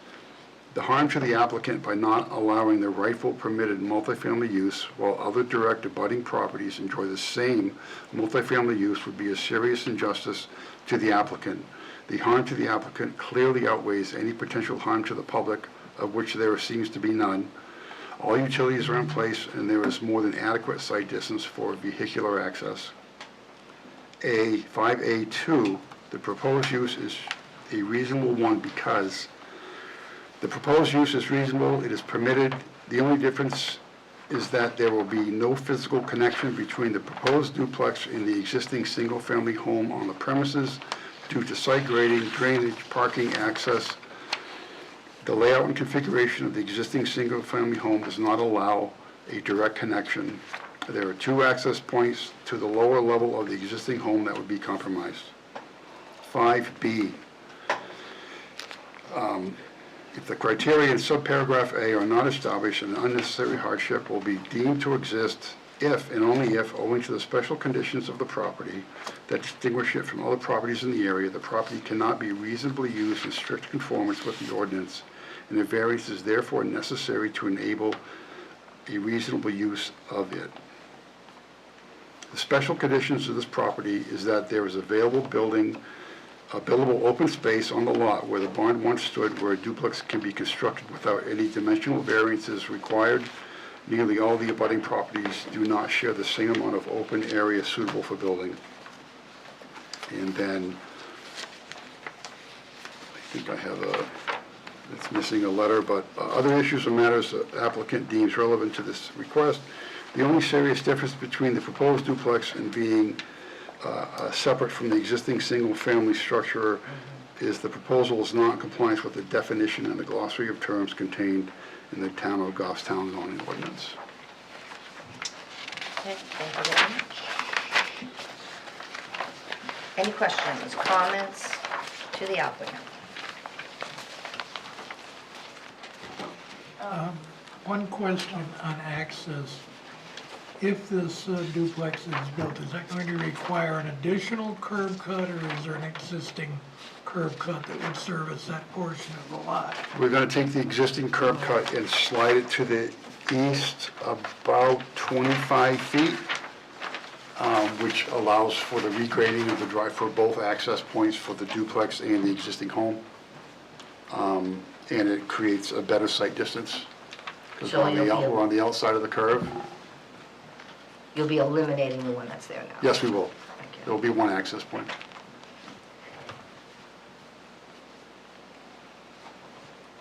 the harm to the applicant by not allowing the rightful permitted multifamily use while other direct abutting properties enjoy the same multifamily use would be a serious injustice to the applicant. The harm to the applicant clearly outweighs any potential harm to the public, of which there seems to be none. All utilities are in place and there is more than adequate site distance for vehicular access. 5A2, the proposed use is a reasonable one because the proposed use is reasonable, it is permitted. The only difference is that there will be no physical connection between the proposed duplex and the existing single-family home on the premises due to site grading, drainage, parking, access. The layout and configuration of the existing single-family home does not allow a direct connection. There are 2 access points to the lower level of the existing home that would be compromised. 5B. If the criteria in subparagraph A are not established, an unnecessary hardship will be deemed to exist if and only if, owing to the special conditions of the property that distinguish it from other properties in the area, the property cannot be reasonably used in strict conformance with the ordinance, and a variance is therefore necessary to enable a reasonable use of it. The special conditions of this property is that there is available open space on the lot where the barn once stood, where a duplex can be constructed without any dimensional variances required. Nearly all the abutting properties do not share the same amount of open area suitable for building. And then, I think I have it's missing a letter, but other issues or matters the applicant deems relevant to this request. The only serious difference between the proposed duplex and being separate from the existing single-family structure is the proposal is not in compliance with the definition and the glossary of terms contained in the Town of Goffstown zoning ordinance. Okay, thank you very much. Any questions, comments to the applicant? One question on access. If this duplex is built, is that going to require an additional curb cut, or is there an existing curb cut that would service that portion of the lot? We're going to take the existing curb cut and slide it to the east about 25 feet, which allows for the regrading of the drive for both access points for the duplex and the existing home. And it creates a better sight distance, because So we're on the outside of the curve. You'll be eliminating the one that's there now? Yes, we will. Thank you. There will be one access point.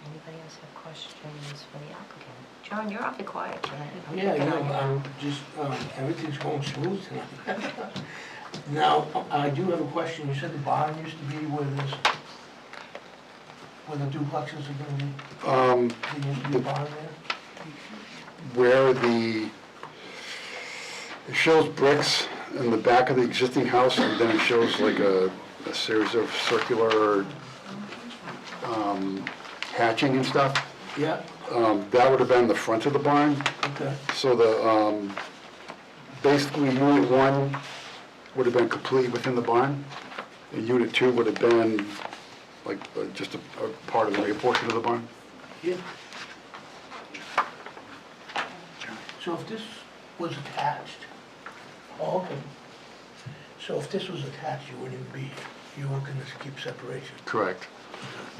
Anybody else have questions for the applicant? John, you're awfully quiet tonight. I'm Yeah, picking you on know, I'm just, everything's going smooth tonight. Now, I do have a question. You said the barn used to be where the duplexes are gonna be? There used to be a barn there? Where it shows bricks in the back of the existing house, and then it shows like a series of circular hatching and stuff. Yeah, That would have been the front of the barn. okay. So basically unit 1 would have been completely within the barn, and unit 2 would have been like just a part of a portion of the barn. Yeah. So if this was attached, okay. So if this was attached, you wouldn't even be, you weren't gonna keep separation. Correct.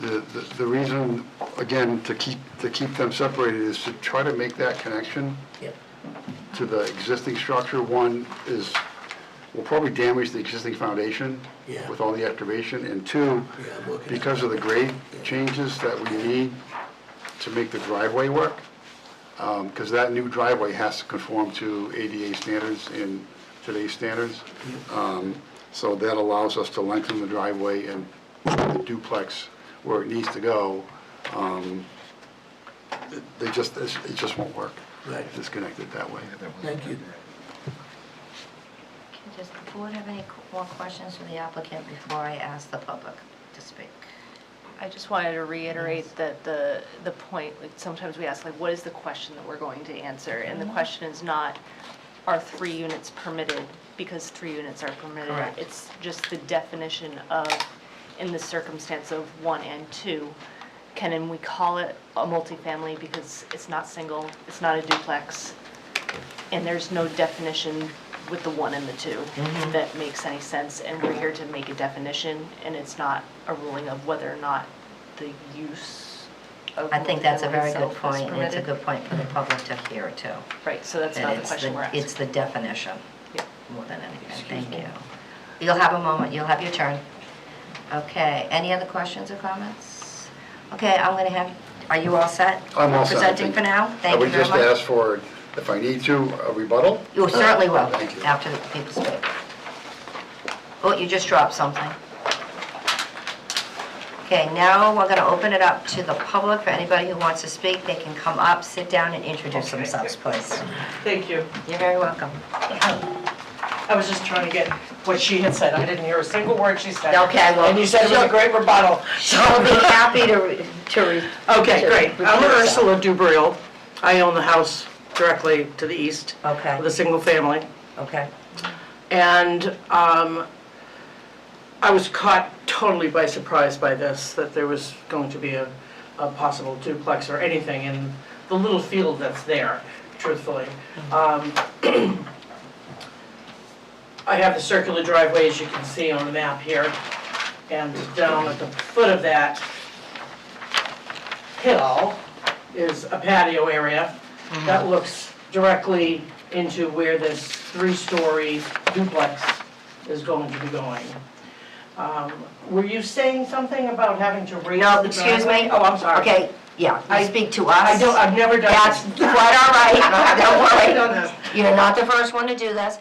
The reason, again, to keep them separated is to try to make that connection Yep. to the existing structure. One is, will probably damage the existing foundation Yeah. with all the activation, and two, Yeah, I'm looking at because of the grade changes that we need to make the driveway work, because that new driveway has to conform to ADA standards and today's standards. So that allows us to lengthen the driveway and the duplex where it needs to go. It just won't work. Right. Disconnected that way. Thank you. Okay, does the board have any more questions for the applicant before I ask the public to speak? I just wanted to reiterate that the point, like sometimes we ask, like, what is the question that we're going to answer? And the question is not, are 3 units permitted? Because 3 units are permitted. Correct. It's just the definition of, in the circumstance of 1 and 2, can we call it a multifamily because it's not single, it's not a duplex, and there's no definition with the 1 and the 2 that makes any sense, and we're here to make a definition, and it's not a ruling of whether or not the use of I think that's a very multifamily good itself is point, and it's a permitted. good point for the public to hear too. Right, so that's And not the it's question we're asking. It's the definition, Yep. more than anything. Excuse Thank me. you. You'll have a moment, you'll have your turn. Okay, any other questions or comments? Okay, I'm gonna have, are you all set? I'm all set. Presenting for now? Thank you very I would much. just ask for, if I need to, a rebuttal. You certainly will, Thank you. after the people speak. Oh, you just dropped something. Okay, now we're gonna open it up to the public. For anybody who wants to speak, they can come up, sit down, and introduce themselves, please. Thank you. You're very welcome. I was just trying to get what she had said. I didn't hear a single word she said. Okay, well, And you said it was a great rebuttal. So I'll be happy to Okay, great. repeat I'm yourself. Ursula Dubriel. I own the house directly to the east Okay, with a single family. okay. And I was caught totally by surprise by this, that there was going to be a possible duplex or anything in the little field that's there. truthfully. I have the circular driveway, as you can see on the map here, and down at the foot of that hill is a patio area that looks directly into where this 3-story duplex is going to be going. Were you saying something about having to raise No, the excuse driveway? me? Oh, I'm sorry. Okay, yeah, you speak to us. I've never done That's this. quite all right, don't I've done worry. this. You're not the first one to do this.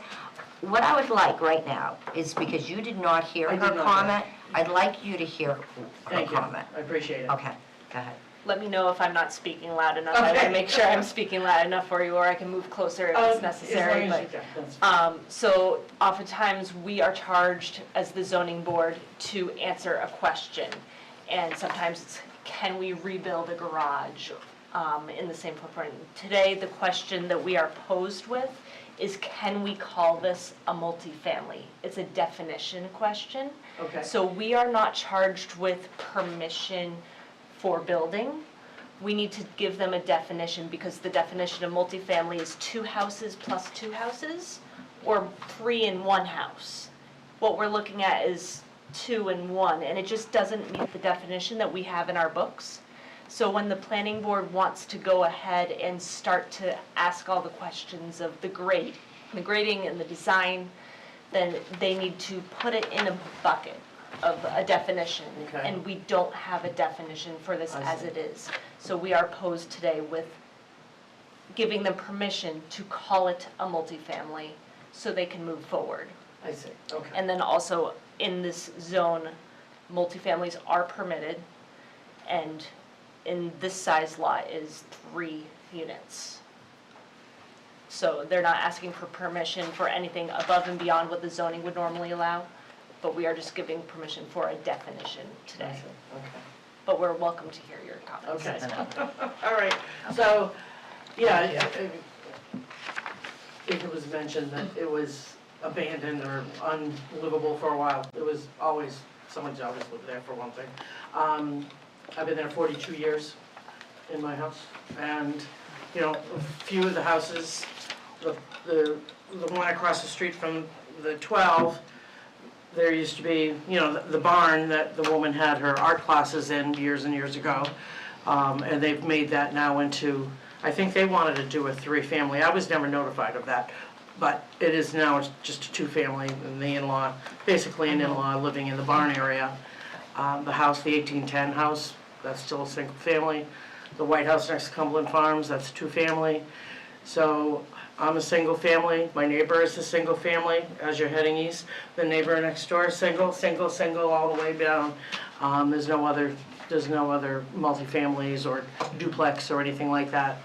What I would like right now is, because you did not hear I her did not comment, I'd like you to hear her Thank you, comment. I appreciate it. Okay, go ahead. Let me know if I'm not speaking loud enough. I want Okay. to make sure I'm speaking loud enough for you, or I can move closer if it's necessary. As long as But you can, that's fine. So oftentimes, we are charged as the zoning board to answer a question. And sometimes it's, can we rebuild a garage in the same footprint? Today, the question that we are posed with is, can we call this a multifamily? It's a definition question. Okay. So we are not charged with permission for building. We need to give them a definition, because the definition of multifamily is 2 houses plus 2 houses, or 3 in 1 house. What we're looking at is 2 in 1, and it just doesn't meet the definition that we have in our books. So when the planning board wants to go ahead and start to ask all the questions of the grading and the design, then they need to put it in a bucket of a definition. Okay. And we don't have a definition for this I as see. it is. So we are posed today with giving them permission to call it a multifamily so they can move forward. I see, okay. And then also, in this zone, multifamilies are permitted, and in this size lot is 3 units. So they're not asking for permission for anything above and beyond what the zoning would normally allow, but we are just giving permission for a definition I today. see, okay. But we're welcome to hear your comments Okay. as well. All right, so, yeah, it was mentioned that it was abandoned or unlivable for a while. It was always, someone's always lived there, for one thing. I've been there 42 years in my house, and, you know, a few of the houses, the one across the street from the 12, there used to be, you know, the barn that the woman had her art classes in years and years ago. And they've made that now into, I think they wanted to do a 3-family. I was never notified of that. But it is now just a 2-family, and the in-law, basically an in-law living in the barn area. The house, the 1810 house, that's still a single family. The White House next to Cumberland Farms, that's a 2-family. So I'm a single family, my neighbor is a single family as you're heading east. The neighbor next door is single, all the way down. There's no other multifamilies or duplex or anything like that.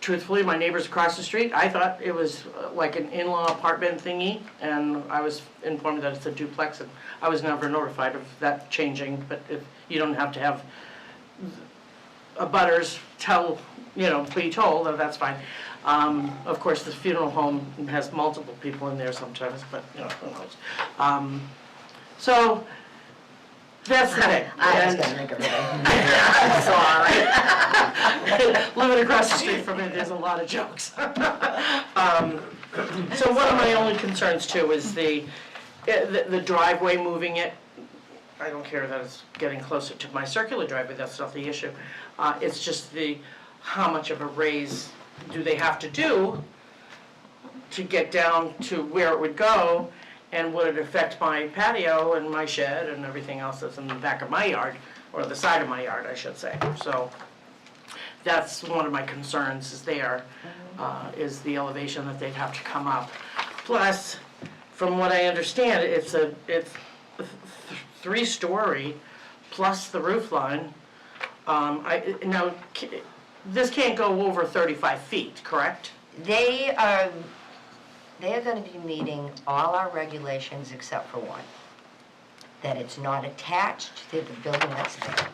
Truthfully, my neighbors across the street, I thought it was like an in-law apartment thingy, and I was informed that it's a duplex, and I was never notified of that changing, but if you don't have to have abutters be told, that's fine. Of course, the funeral home has multiple people in there sometimes, but, you know, who knows. So, that's the thing. I was gonna make a Sorry. Living across the street from it, there's a lot of jokes. So one of my only concerns too is the driveway, moving it. I don't care that it's getting closer to my circular driveway, that's not the issue. It's just how much of a raise do they have to do to get down to where it would go? And would it affect my patio and my shed and everything else that's in the back of my yard, or the side of my yard, I should say. So that's one of my concerns is the elevation that they'd have to come up. Plus, from what I understand, it's 3-story plus the roof line. Now, this can't go over 35 feet, correct? They are going to be meeting all our regulations except for one, that it's not attached to the building that's there.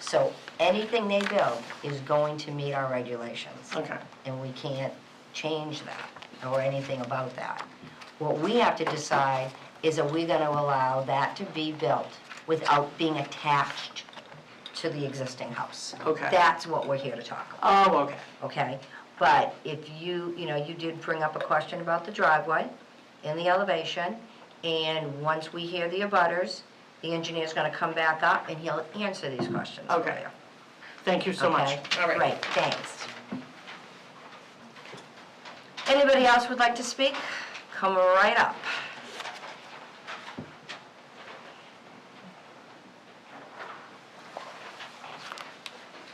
So anything they build is going to meet our regulations. Okay. And we can't change that or anything about that. What we have to decide is, are we going to allow that to be built without being attached to the existing house. Okay. That's what we're here to talk about, Oh, okay. okay? But if you did bring up a question about the driveway and the elevation, and once we hear the abutters, the engineer's gonna come back up and he'll answer these questions for you. Okay. Thank you so much. Okay? All right. Great, thanks. Anybody else would like to speak? Come right up.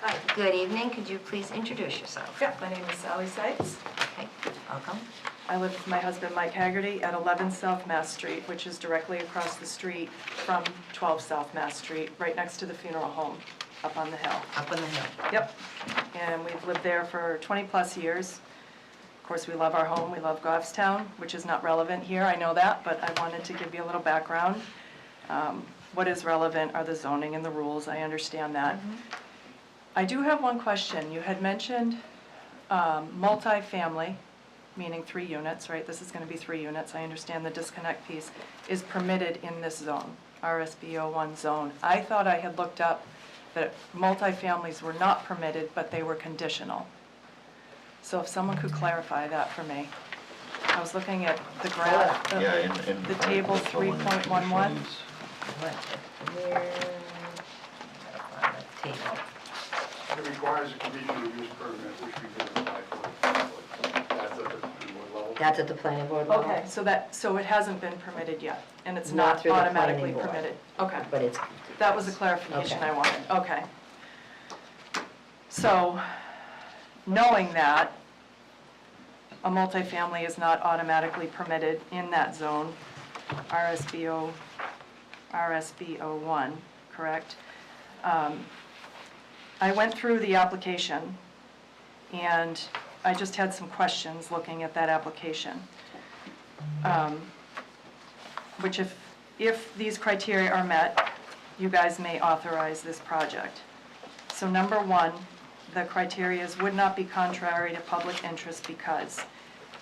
Hi. Good evening, could you please introduce yourself? Yeah, my name is Sally Seitz. Okay, welcome. I live with my husband Mike Haggerty at 11 South Mass Street, which is directly across the street from 12 South Mass Street, right next to the funeral home up on the hill. Up on the hill. Yep. And we've lived there for 20-plus years. Of course, we love our home, we love Goffstown, which is not relevant here, I know that, but I wanted to give you a little background. What is relevant are the zoning and the rules, I understand that. I do have one question. You had mentioned multifamily, meaning 3 units, right? This is going to be 3 units. I understand the disconnect piece is permitted in this zone, RSBO1 zone. I thought I had looked up that multifamilies were not permitted, but they were conditional. So if someone could clarify that for me. I was looking at the graph, the table 3.11. Table. It requires a conditional use permit, which we did apply for. That's at the planning board level. That's at the planning board level? Okay, so it hasn't been permitted yet, and it's Not not through the automatically planning board. permitted? Okay. But it's, That was the clarification Okay. I wanted, okay. So, knowing that a multifamily is not automatically permitted in that zone, RSBO1, correct? I went through the application, and I just had some questions looking at that application. Which if these criteria are met, you guys may authorize this project. So number 1, the criteria would not be contrary to public interest because,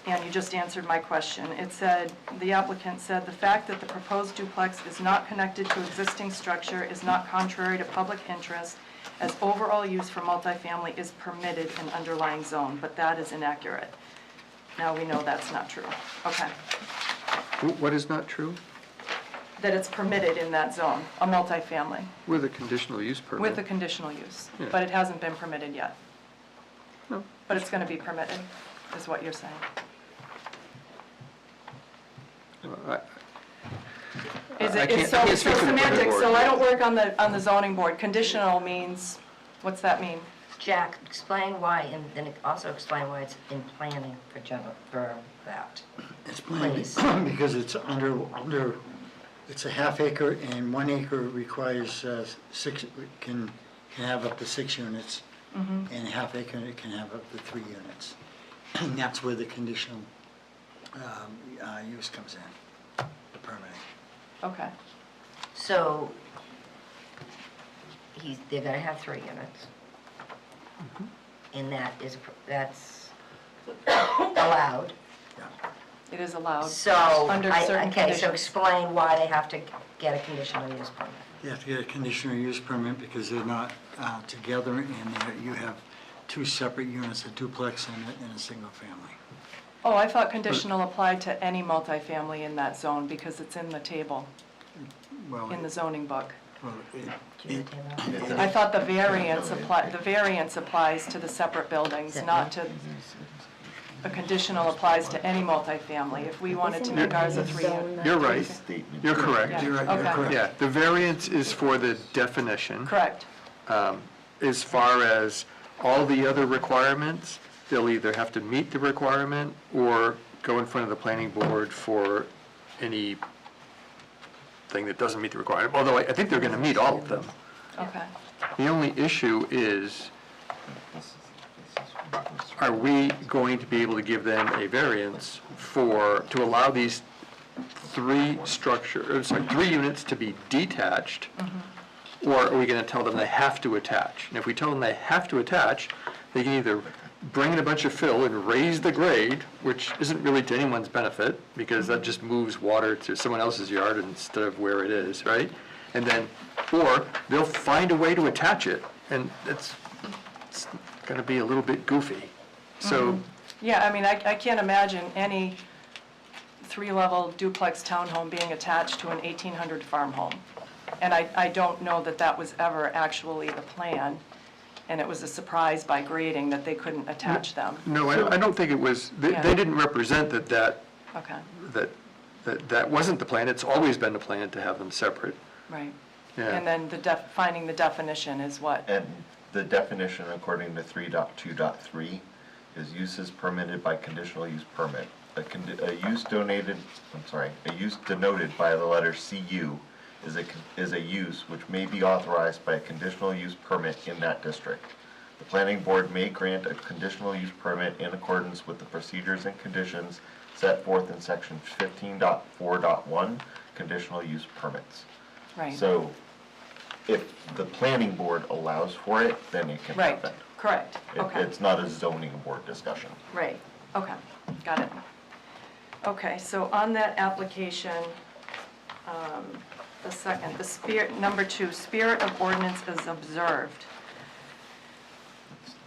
and you just answered my question. It said, the applicant said, the fact that the proposed duplex is not connected to existing structure is not contrary to public interest, as overall use for multifamily is permitted in underlying zone, but that is inaccurate. Now we know that's not true. Okay. What is not true? That it's permitted in that zone, a multifamily, With a conditional use permit. with a conditional use, Yeah. but it hasn't been permitted yet. No. But it's going to be permitted, is what you're saying. Is I it, can't- it's I so can't speak for the planning semantic, board. so I don't work on the zoning board. Conditional means, what's that mean? Jack, explain why, and then also explain why it's in planning for that. It's planned Please. because it's under, it's a half acre, and 1 acre requires 6, can have up to 6 units, and a half acre it can have up to 3 units. And that's where the conditional use comes in, the permitting. Okay. So, they're gonna have 3 units. And that's allowed. It is allowed. So, Under certain okay, so conditions. explain why they have to get a conditional use permit. You have to get a conditional use permit because they're not together, and you have 2 separate units, a duplex and a single family. Oh, I thought conditional applied to any multifamily in that zone because it's in the table, Well, in the zoning book. well, Do you have a table? I thought the variance applies to the separate buildings, not to, a conditional applies to any multifamily. If we wanted to make ours a 3 unit. You're right. You're correct. Yeah. You're right, you're Okay. correct. Yeah, the variance is for the definition. Correct. As far as all the other requirements, they'll either have to meet the requirement or go in front of the planning board for any thing that doesn't meet the requirement, although I think they're going to meet all of them. Okay. The only issue is, are we going to be able to give them a variance to allow these 3 units to be detached? Or are we going to tell them they have to attach? And if we tell them they have to attach, they can either bring in a bunch of fill and raise the grade, which isn't really to anyone's benefit, because that just moves water to someone else's yard instead of where it is, right? and then, or they'll find a way to attach it, and it's gonna be a little bit goofy. So, Yeah, I mean, I can't imagine any three-level duplex townhome being attached to an 1800 farm home. And I don't know that that was ever actually the plan, and it was a surprise by grading that they couldn't attach them. no, I don't think it was, Yeah. they didn't represent that Okay, that wasn't the plan. It's always been the plan to have them separate. right. Yeah. And then finding the definition is what? And the definition, according to 3.2.3, is uses permitted by conditional use permit. A use denoted by the letter CU is a use which may be authorized by a conditional use permit in that district. The planning board may grant a conditional use permit in accordance with the procedures and conditions set forth in section 15.4.1, conditional use permits. Right. So if the planning board allows for it, then it can Right, happen. correct, okay. It's not a zoning board discussion. Right, okay, got it. Okay, so on that application, number 2, spirit of ordinance is observed.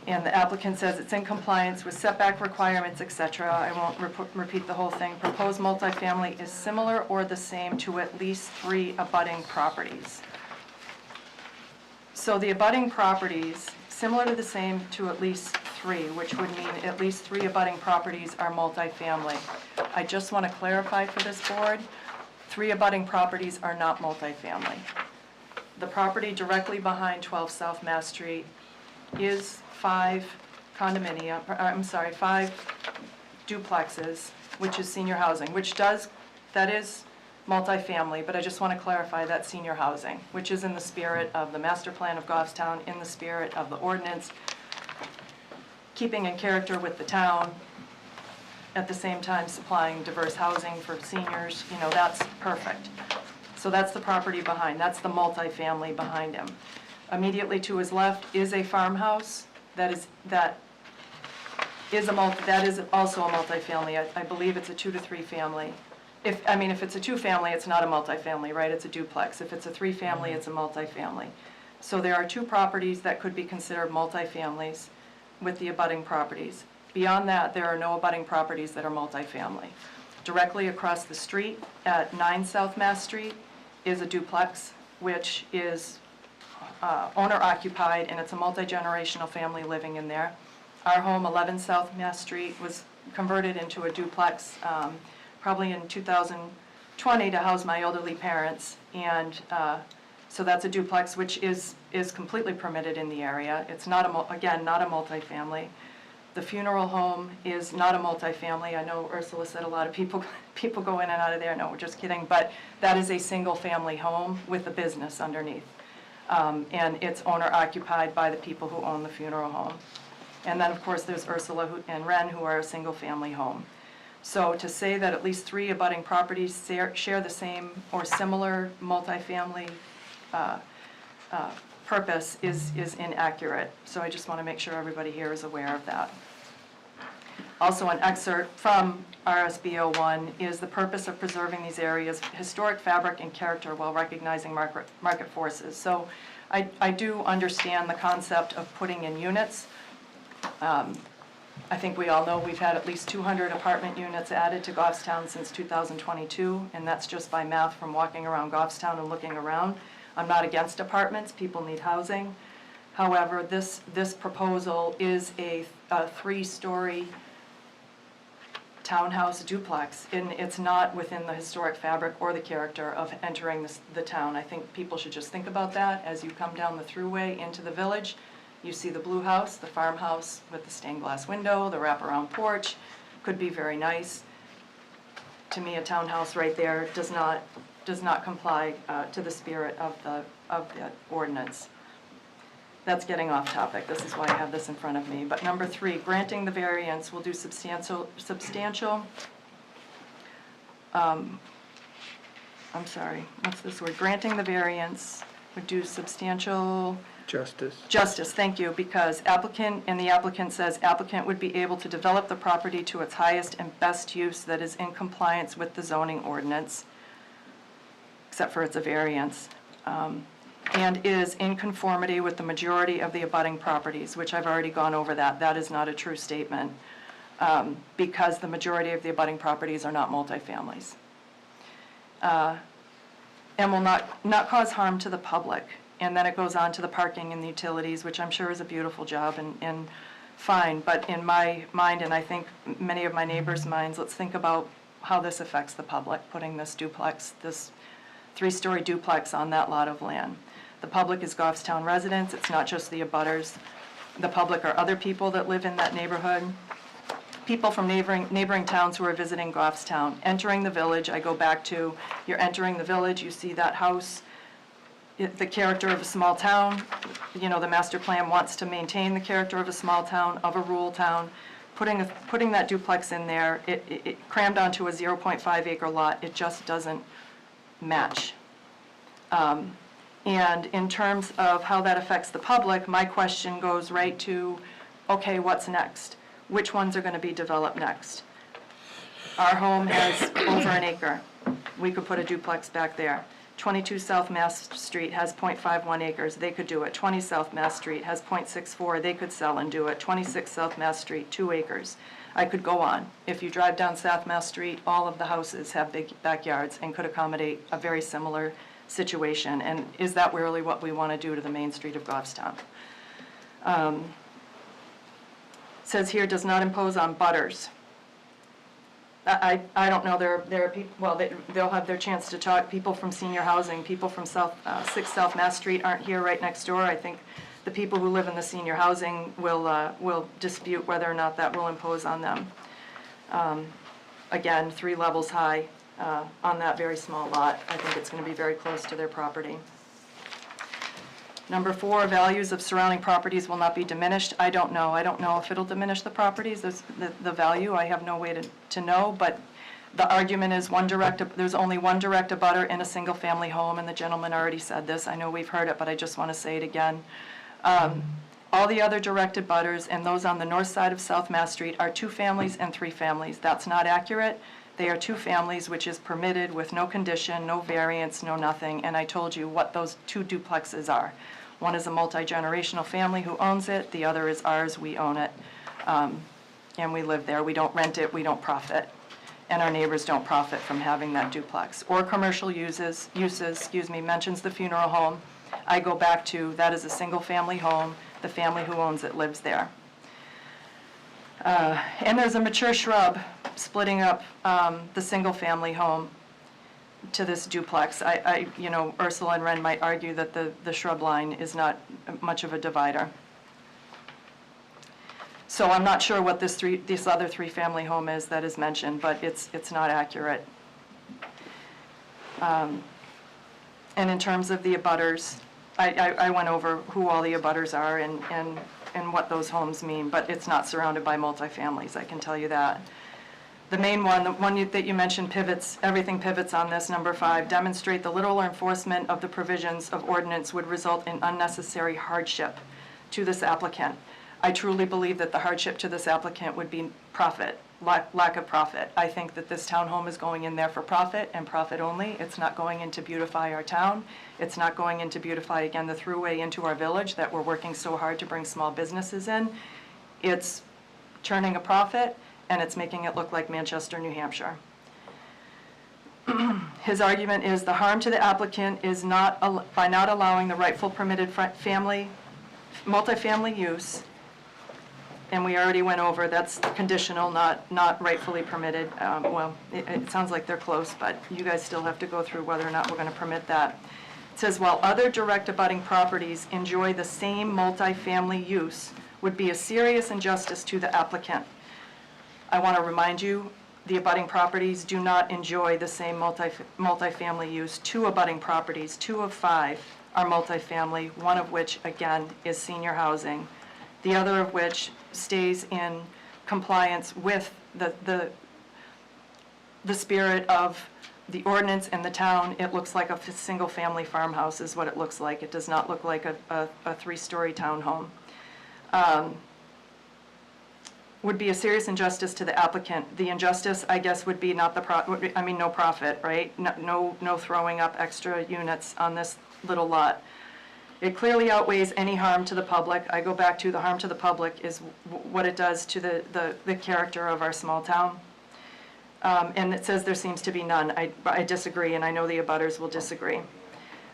And the applicant says it's in compliance with setback requirements, et cetera. I won't repeat the whole thing. Proposed multifamily is similar or the same to at least 3 abutting properties. So the abutting properties, similar to the same to at least 3, which would mean at least 3 abutting properties are multifamily. I just want to clarify for this board, 3 abutting properties are not multifamily. The property directly behind 12 South Mass Street is 5 duplexes, which is senior housing, that is multifamily, but I just want to clarify that's senior housing, which is in the spirit of the master plan of Goffstown, in the spirit of the ordinance, keeping in character with the town, at the same time supplying diverse housing for seniors, that's perfect. So that's the property behind, that's the multifamily behind him. Immediately to his left is a farmhouse that is also a multifamily. I believe it's a 2 to 3 family. If it's a 2-family, it's not a multifamily, right? It's a duplex. If it's a 3-family, it's a multifamily. So there are 2 properties that could be considered multifamilies with the abutting properties. Beyond that, there are no abutting properties that are multifamily. Directly across the street at 9 South Mass Street is a duplex, which is owner-occupied, and it's a multi-generational family living in there. Our home, 11 South Mass Street, was converted into a duplex probably in 2020 to house my elderly parents, and so that's a duplex, which is completely permitted in the area. It's not not a multifamily. The funeral home is not a multifamily. I know Ursula said a lot of people go in and out of there. No, we're just kidding. But that is a single-family home with a business underneath. And it's owner-occupied by the people who own the funeral home. And then, of course, there's Ursula and Ren, who are a single-family home. So to say that at least 3 abutting properties share the same or similar multifamily purpose is inaccurate. So I just want to make sure everybody here is aware of that. Also, an excerpt from RSB 01 is the purpose of preserving these areas' historic fabric and character while recognizing market forces. So I do understand the concept of putting in units. I think we all know we've had at least 200 apartment units added to Goffstown since 2022, and that's just by math from walking around Goffstown and looking around. I'm not against apartments, people need housing. However, this proposal is a 3-story townhouse duplex, and it's not within the historic fabric or the character of entering the town. I think people should just think about that as you come down the thruway into the village. You see the blue house, the farmhouse with the stained glass window, the wraparound porch, could be very nice. To me, a townhouse right there does not comply to the spirit of the ordinance. That's getting off topic. This is why I have this in front of me. But number 3, granting the variance will do substantial. I'm sorry. What's this word? Granting the variance would do substantial. Justice, thank you, because the applicant says applicant would be able to develop the property to its highest and best use that is in compliance with the zoning ordinance, except for it's a variance. and is in conformity with the majority of the abutting properties, which I've already gone over that. That is not a true statement, because the majority of the abutting properties are not multifamilies. And will not cause harm to the public. And then it goes on to the parking and the utilities, which I'm sure is a beautiful job and fine. But in my mind, and I think many of my neighbors' minds, let's think about how this affects the public, putting this duplex, this 3-story duplex on that lot of land. The public is Goffstown residents. It's not just the abutters. The public are other people that live in that neighborhood. People from neighboring towns who are visiting Goffstown. Entering the village, I go back to, you're entering the village, you see that house, the character of a small town. You know, the master plan wants to maintain the character of a small town, of a rural town. Putting that duplex in there, it crammed onto a 0.5 acre lot, it just doesn't match. And in terms of how that affects the public, my question goes right to, okay, what's next? Which ones are going to be developed next? Our home has over an acre. We could put a duplex back there. 22 South Mass Street has .51 acres. They could do it. 20 South Mass Street has .64. They could sell and do it. 26 South Mass Street, 2 acres. I could go on. If you drive down South Mass Street, all of the houses have big backyards and could accommodate a very similar situation. And is that really what we want to do to the main street of Goffstown? Says here, does not impose on butters. I don't know, there are people, well, they'll have their chance to talk. People from senior housing, people from 6 South Mass Street aren't here right next door. I think the people who live in the senior housing will dispute whether or not that will impose on them. Again, 3 levels high on that very small lot. I think it's going to be very close to their property. Number 4, values of surrounding properties will not be diminished. I don't know. I don't know if it'll diminish the properties, the value. I have no way to know, but the argument is there's only one direct abutter in a single-family home, and the gentleman already said this. I know we've heard it, but I just want to say it again. All the other direct abutters and those on the north side of South Mass Street are 2 families and 3 families. That's not accurate. They are 2 families, which is permitted with no condition, no variance, no nothing, and I told you what those 2 duplexes are. One is a multi-generational family who owns it, the other is ours, we own it, and we live there. We don't rent it, we don't profit, and our neighbors don't profit from having that duplex. Or commercial uses, mentions the funeral home. I go back to, that is a single-family home, the family who owns it lives there. And there's a mature shrub splitting up the single-family home to this duplex. You know, Ursula and Ren might argue that the shrub line is not much of a divider. So I'm not sure what this other 3-family home is that is mentioned, but it's not accurate. And in terms of the abutters, I went over who all the abutters are and what those homes mean, but it's not surrounded by multifamilies, I can tell you that. The main one, the one that you mentioned pivots, everything pivots on this, number 5, demonstrate the literal enforcement of the provisions of ordinance would result in unnecessary hardship to this applicant. I truly believe that the hardship to this applicant would be profit, lack of profit. I think that this townhome is going in there for profit and profit only. It's not going in to beautify our town. It's not going in to beautify, again, the throughway into our village that we're working so hard to bring small businesses in. It's churning a profit, and it's making it look like Manchester, New Hampshire. His argument is the harm to the applicant is by not allowing the rightful permitted multifamily use, and we already went over, that's conditional, not rightfully permitted. Well, it sounds like they're close, but you guys still have to go through whether or not we're going to permit that. It says, while other direct abutting properties enjoy the same multifamily use, would be a serious injustice to the applicant. I want to remind you, the abutting properties do not enjoy the same multifamily use. 2 abutting properties, 2 of 5 are multifamily, one of which, again, is senior housing. The other of which stays in compliance with the spirit of the ordinance in the town. It looks like a single-family farmhouse is what it looks like. It does not look like a 3-story townhome. Would be a serious injustice to the applicant. The injustice, I guess, would be no profit, right? No throwing up extra units on this little lot. It clearly outweighs any harm to the public. I go back to the harm to the public is what it does to the character of our small town. And it says there seems to be none. I disagree, and I know the abutters will disagree.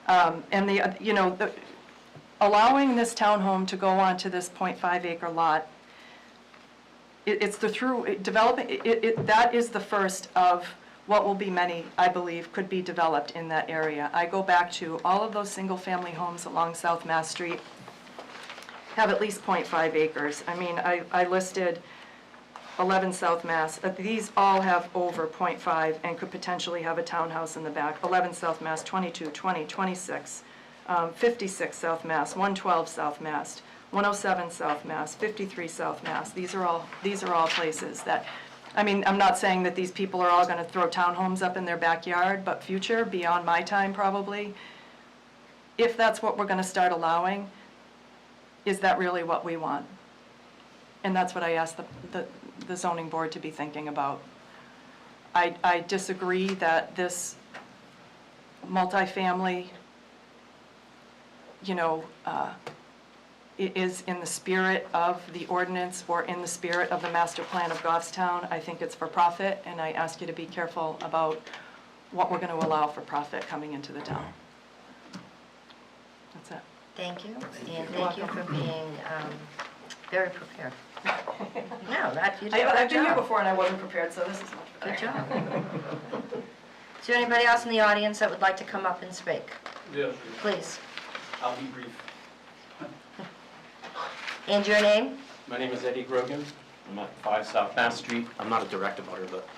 And allowing this townhome to go onto this 0.5 acre lot, that is the first of what will be many, I believe, could be developed in that area. I go back to all of those single-family homes along South Mass Street have at least 0.5 acres. I mean, I listed 11 South Mass. These all have over 0.5 and could potentially have a townhouse in the back. 11 South Mass, 22, 20, 26, 56 South Mass, 112 South Mass, 107 South Mass, 53 South Mass. These are all places that, I mean, I'm not saying that these people are all going to throw townhomes up in their backyard, but future, beyond my time probably, if that's what we're going to start allowing, is that really what we want? And that's what I asked the zoning board to be thinking about. I disagree that this multifamily, is in the spirit of the ordinance or in the spirit of the master plan of Goffstown. I think it's for profit, and I ask you to be careful about what we're going to allow for profit coming into the town. That's it. Thank you, and thank you for being very prepared. No, you did a I've good been here job. before and I wasn't prepared, so this is much better. Good job. Is there anybody else in the audience that would like to come up and speak? Yeah, Please. I'll be brief. And your name? My name is Eddie Grogan. I'm at 5 South Mass Street. I'm not a direct abutter, but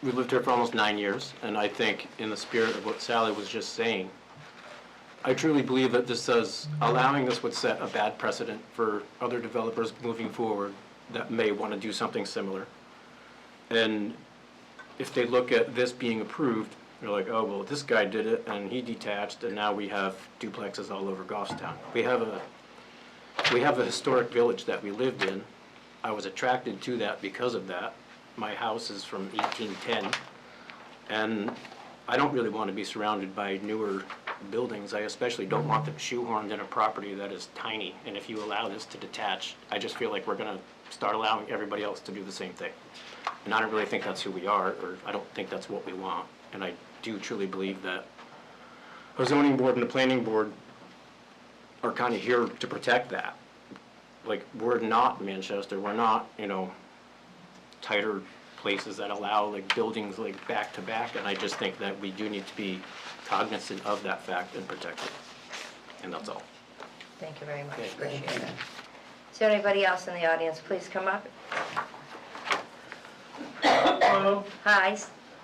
we lived here for almost 9 years, and I think in the spirit of what Sally was just saying, I truly believe that allowing this would set a bad precedent for other developers moving forward that may want to do something similar. And if they look at this being approved, they're like, oh, well, this guy did it, and he detached, and now we have duplexes all over Goffstown. We have a historic village that we lived in. I was attracted to that because of that. My house is from 1810, and I don't really want to be surrounded by newer buildings. I especially don't want them shoehorned in a property that is tiny, and if you allow this to detach, I just feel like we're going to start allowing everybody else to do the same thing. And I don't really think that's who we are, or I don't think that's what we want. And I do truly believe that a zoning board and a planning board are kind of here to protect that. Like, we're not Manchester, we're not, tighter places that allow like buildings like back to back, and I just think that we do need to be cognizant of that fact and protect it. And that's all. Thank you very much. Appreciate it. Is there anybody else in the audience? Please come up. Hello, Hi.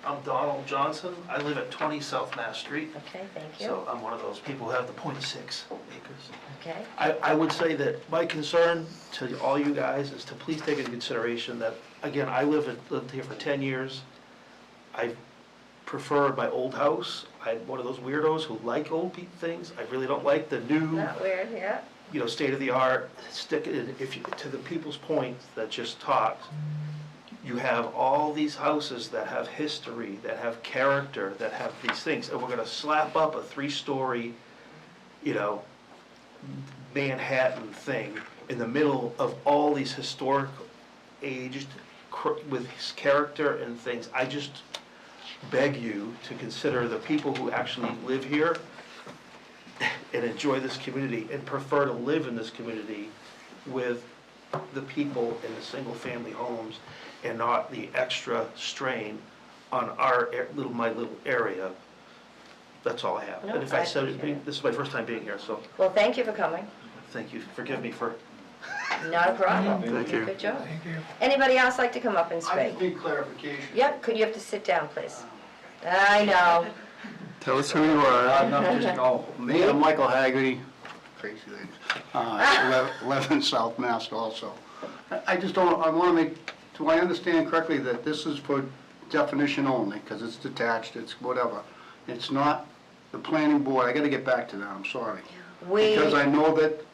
I'm Donald Johnson. I live at 20 South Mass Street. Okay, thank you. So I'm one of those people who have the 0.6 acres. Okay. I would say that my concern to all you guys is to please take into consideration that, again, I lived here for 10 years. I prefer my old house. I'm one of those weirdos who like old things. I really don't like the new, Not weird, yeah. state of the art. Stick it to the people's point that just talked. You have all these houses that have history, that have character, that have these things, and we're gonna slap up a 3-story, Manhattan thing in the middle of all these historic aged with his character and things. I just beg you to consider the people who actually live here and enjoy this community and prefer to live in this community with the people in the single-family homes and not the extra strain on my little area. That's all I have. No, And if I I said appreciate it, this is my first time being here, so Well, thank you for coming. thank you. Forgive me for. Not a problem. Thank you. Good job. Thank you. Anybody else like to come up and I speak? just need clarification. Yep, could you have to sit down, please? I know. Tell us who you are. Me, I'm Michael Haggerty, crazy lady, 11 South Mass also. I just don't, I want to make, do I understand correctly that this is for definition only, because it's detached, it's whatever? It's not the planning board, I got to get back to that, I'm sorry. Because I know that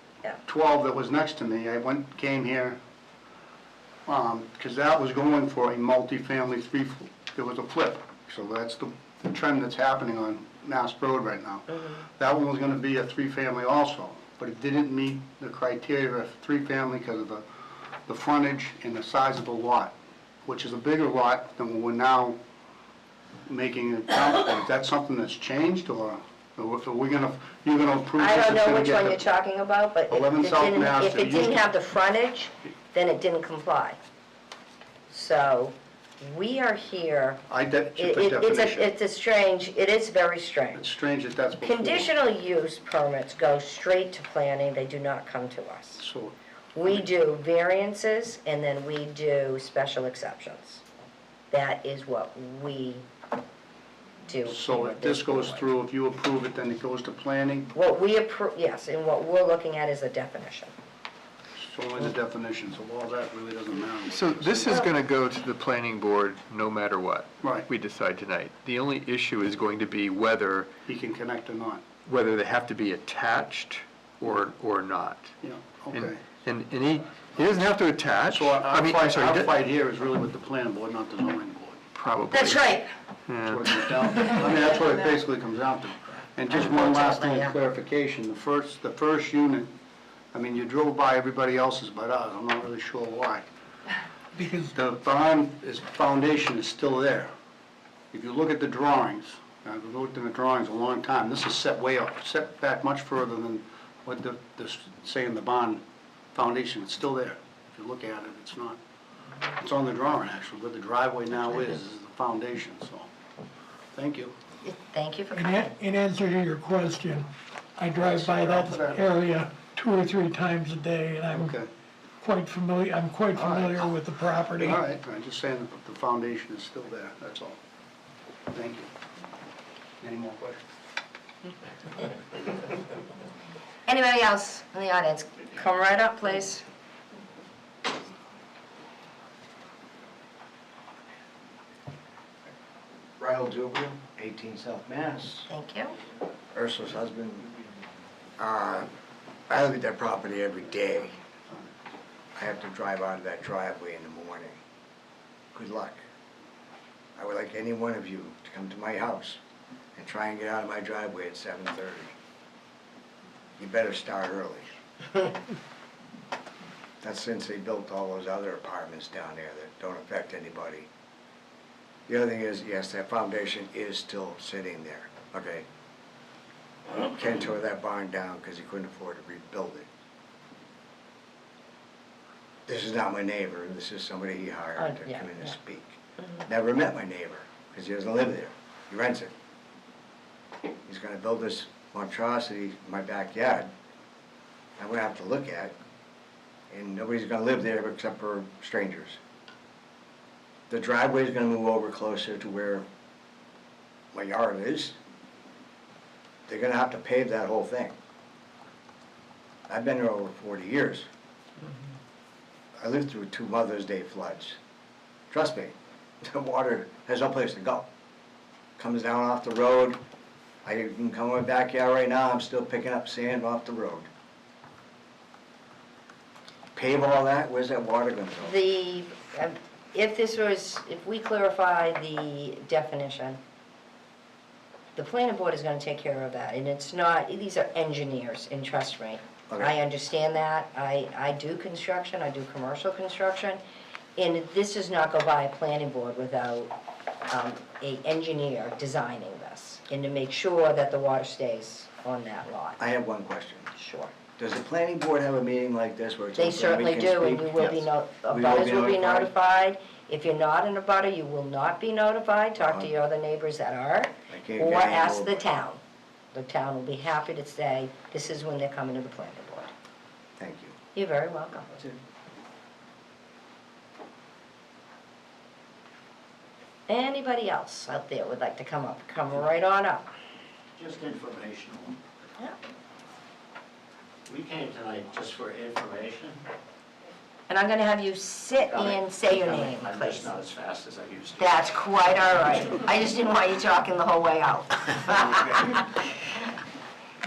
12 that was next to me, came here, because that was going for a multifamily there was a flip. so that's the trend that's happening on Mass Road right now. That one was gonna be a 3-family also, but it didn't meet the criteria of 3-family because of the frontage and the size of the lot, which is a bigger lot than what we're now making it count for. Is that something that's changed, or are we gonna, you're gonna approve this? I don't it's know gonna which get one the- you're talking about, but 11 South Mass, if it it used didn't to- have the frontage, then it didn't comply. So, we are here, it's a strange, it is very strange. It's strange that that's before. Conditional use permits go straight to planning, they do not come to us. So, We do variances, and then we do special exceptions. That is what we do. so for if this goes board. through, if you approve it, then it goes to planning, What we approve, yes, and what we're looking at is a definition. so only the definition, so all that really doesn't matter. So this is gonna go to the planning board no matter what. Right. We decide tonight. The only issue is going to be whether He can connect or not, they have to be attached or not. yeah, And- okay. And he doesn't have to attach. So I'm sorry, our fight here is really with the planning board, not the zoning board. Probably. That's right. Yeah. That's what it comes down to. I mean, that's what it basically comes down to. And just one last thing Unfortunately, of clarification, the first unit, I mean, you drove by everybody else's but ours, I'm not really sure why. Because The foundation is still there. If you look at the drawings, I've looked in the drawings a long time, this is set way up, set back much further than what say in the bond foundation, it's still there. If you look at it, it's not. It's on the drawing, actually, where the driveway now is the foundation, so, thank you. Thank you for in coming. in answer to your question, I drive by that area 2 or 3 times a day, and I'm Okay. quite familiar with the property. All right, I'm just saying that the foundation is still there, that's all. Thank you. Any more questions? Anybody else in the audience? Come right up, please. Rahul Dubra, 18 South Mass, Thank you. Ursula's husband. I look at that property every day. I have to drive out of that driveway in the morning. Good luck. I would like any one of you to come to my house and try and get out of my driveway at 7:30. You better start early. That's since they built all those other apartments down there that don't affect anybody. The other thing is, yes, that foundation is still sitting there, okay? Ken tore that barn down because he couldn't afford to rebuild it. This is not my neighbor, this is somebody he hired to Yeah, come in and yeah. speak. Never met my neighbor, because he doesn't live there, he rents it. He's gonna build this monstrosity in my backyard, I'm gonna have to look at, and nobody's gonna live there except for strangers. The driveway's gonna move over closer to where my yard is. They're gonna have to pave that whole thing. I've been there over 40 years. I lived through 2 Mother's Day floods. Trust me, the water has no place to go. Comes down off the road. I can come in my backyard right now, I'm still picking up sand off the road. Pave all that, where's that water gonna go? If we clarify the definition, the planning board is gonna take care of that, and it's not, these are engineers, and trust me. Okay. I understand that, I do construction, I do commercial construction, and this does not go by a planning board without a engineer designing this, and to make sure that the water stays on that lot. I have one question. Sure. Does the planning board have a meeting like this where it's They open, we certainly can do, and speak? you will be, We will abutters be will be notified? notified. If you're not in a butter, you will not be notified. Talk to your other neighbors that are, I can't or get any ask more, the but- town. The town will be happy to say, this is when they're coming to the planning board. Thank you. You're very welcome. That's it. Anybody else out there would like to come up? Come right on up. Just informational. Yeah. We came tonight just for information. And I'm gonna have you sit and say your name, I'm please. just not as fast as I used to. That's quite all right. I just didn't want you talking the whole way out.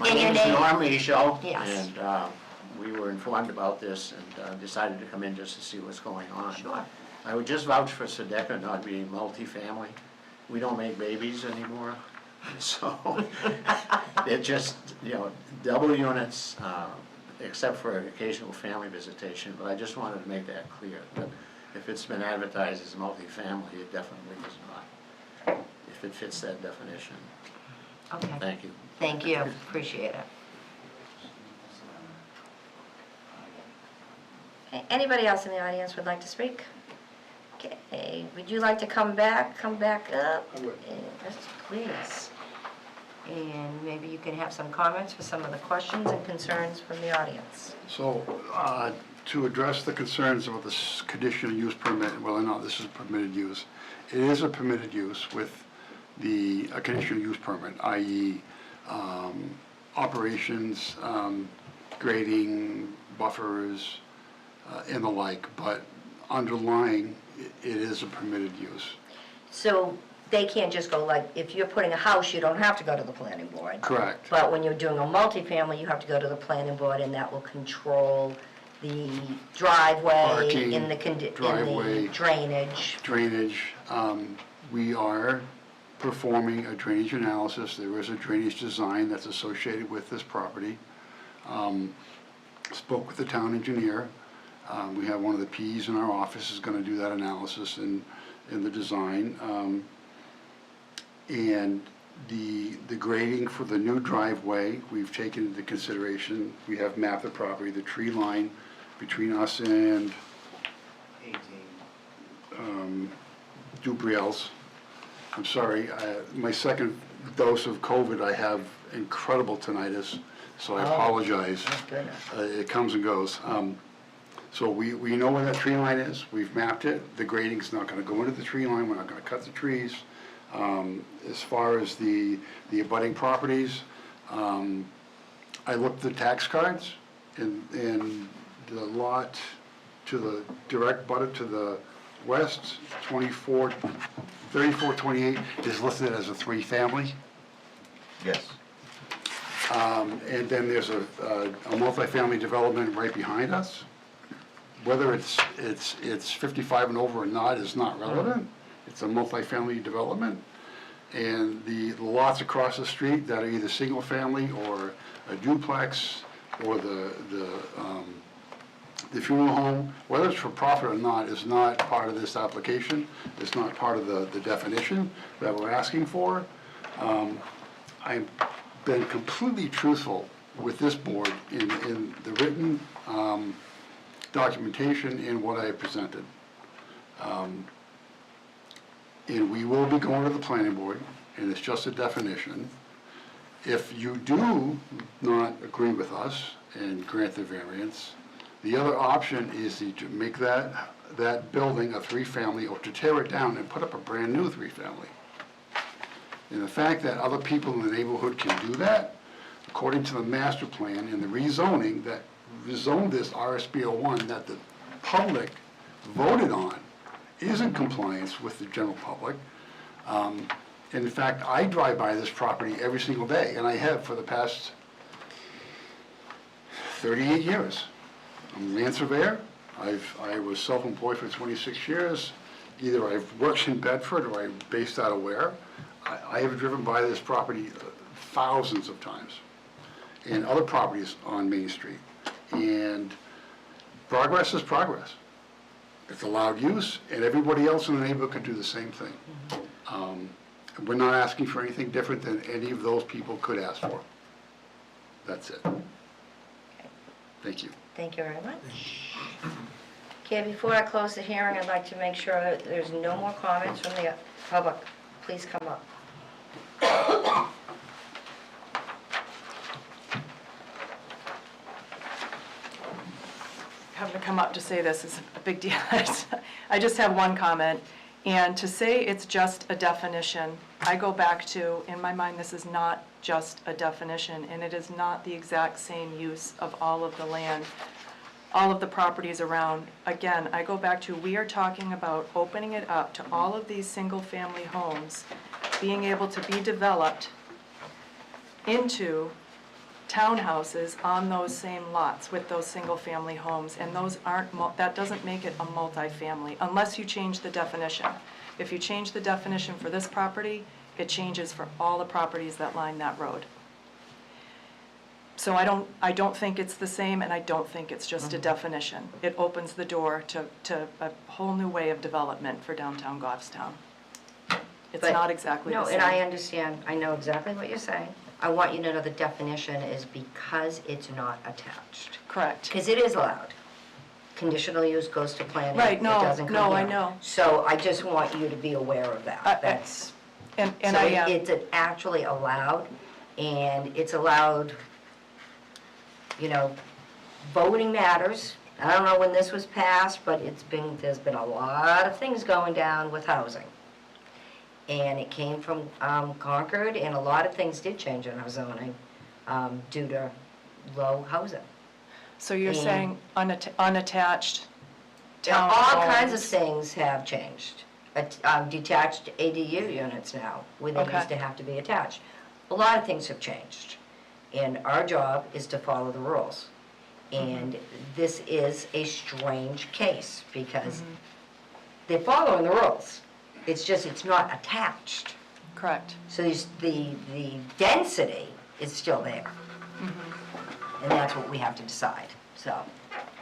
My And your name is name? Norm Michaud. Yes. And we were informed about this and decided to come in just to see what's going on. Sure. I would just vouch for Sedeka not being multifamily. we don't make babies anymore, so it just, double units, except for occasional family visitation, but I just wanted to make that clear, that if it's been advertised as multifamily, it definitely is not, if it fits that definition. Okay. Thank you. Thank you, appreciate it. Anybody else in the audience would like to speak? Okay, would you like to come back up? I would. Yes, please. And maybe you can have some comments for some of the questions and concerns from the audience. So, to address the concerns about this conditional use permit, and whether or not this is permitted use, it is a permitted use with a conditional use permit, i.e. Operations, grading, buffers, and the like, but underlying, it is a permitted use. So they can't just go like, if you're putting a house, you don't have to go to the planning board. Correct. But when you're doing a multifamily, you have to go to the planning board, and that will control the driveway, Parking, in the driveway, drainage. Drainage, we are performing a drainage analysis. There is a drainage design that's associated with this property. Spoke with the town engineer. We have one of the Ps in our office is gonna do that analysis in the design. And the grading for the new driveway, we've taken into consideration. We have mapped the property, the tree line between us and 18. Dubriel's. I'm sorry, my second dose of COVID, I have incredible tinnitus, so I apologize. Oh, goodness. It comes and goes. So we know where that tree line is, we've mapped it, the grading's not gonna go into the tree line, we're not gonna cut the trees. As far as the abutting properties, I looked at the tax cards, and the lot to the direct butter to the west, 3428 is listed as a 3-family. Yes. And then there's a multifamily development right behind us. Whether it's 55 and over or not is not relevant. It's a multifamily development. And the lots across the street that are either single family or a duplex or the funeral home, whether it's for profit or not, is not part of this application. It's not part of the definition that we're asking for. I've been completely truthful with this board in the written documentation in what I presented. And we will be going to the planning board, and it's just a definition. If you do not agree with us and grant the variance, the other option is to make that building a 3-family, or to tear it down and put up a brand new 3-family. And the fact that other people in the neighborhood can do that, according to the master plan and the rezoning that rezoned this RSB01 that the public voted on, is in compliance with the general public. And in fact, I drive by this property every single day, and I have for the past 38 years. I'm a land surveyor. I was self-employed for 26 years. Either I've worked in Bedford or I'm based out of Ware. I have driven by this property thousands of times, and other properties on Main Street. And progress is progress. It's allowed use, and everybody else in the neighborhood could do the same thing. We're not asking for anything different than any of those people could ask for. That's it. Thank you. Thank you very much. Okay, before I close the hearing, I'd like to make sure that there's no more comments from the public. Please come up. Having to come up to say this is a big deal. I just have one comment, and to say it's just a definition, I go back to, in my mind, this is not just a definition, and it is not the exact same use of all of the land, all of the properties around. Again, I go back to, we are talking about opening it up to all of these single-family homes being able to be developed into townhouses on those same lots with those single-family homes, and those aren't, that doesn't make it a multifamily, unless you change the definition. If you change the definition for this property, it changes for all the properties that line that road. So I don't think it's the same, and I don't think it's just a definition. It opens the door to a whole new way of development for downtown Goffstown. It's But- not exactly the No, same. and I understand, I know exactly what you're saying. I want you to know the definition is because it's not attached. Correct. Because it is allowed. Conditional use goes to planning. Right, no, It doesn't come no, I here. know. So I just want you to be aware of that. That's, And so I, it's actually allowed, and it's allowed, you know, voting matters. I don't know when this was passed, but there's been a lot of things going down with housing. And it came from Concord, and a lot of things did change in our zoning due to low housing. so you're and- saying unattached Now, town all kinds of homes. things have changed. Detached ADU units now, where they Okay. used to have to be attached. A lot of things have changed. And our job is to follow the rules. And this is a strange case, because they're following the rules. It's just, it's not attached. Correct. So the density is still there. And that's what we have to decide, so.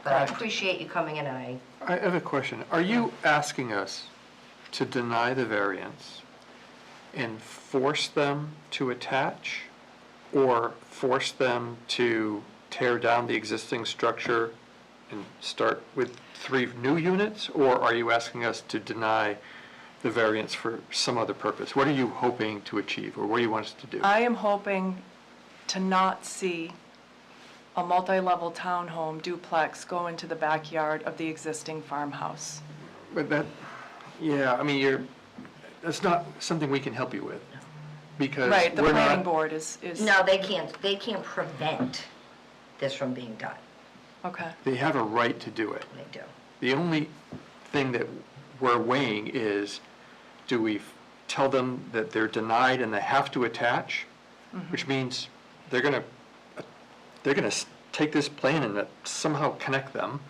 But I appreciate you coming in, and I have a question. Are you asking us to deny the variance and force them to attach, or force them to tear down the existing structure and start with 3 new units? Or are you asking us to deny the variance for some other purpose? What are you hoping to achieve, or what do you want us to do? I am hoping to not see a multi-level townhome duplex go into the backyard of the existing farmhouse. But that, yeah, I mean, that's not something we can help you with, because Right, the we're planning not, board is, no, they can't prevent this from being done. okay. they have a right to do it. They do. The only thing that we're weighing is, do we tell them that they're denied and they have to attach? Which means they're gonna take this plan and somehow connect them,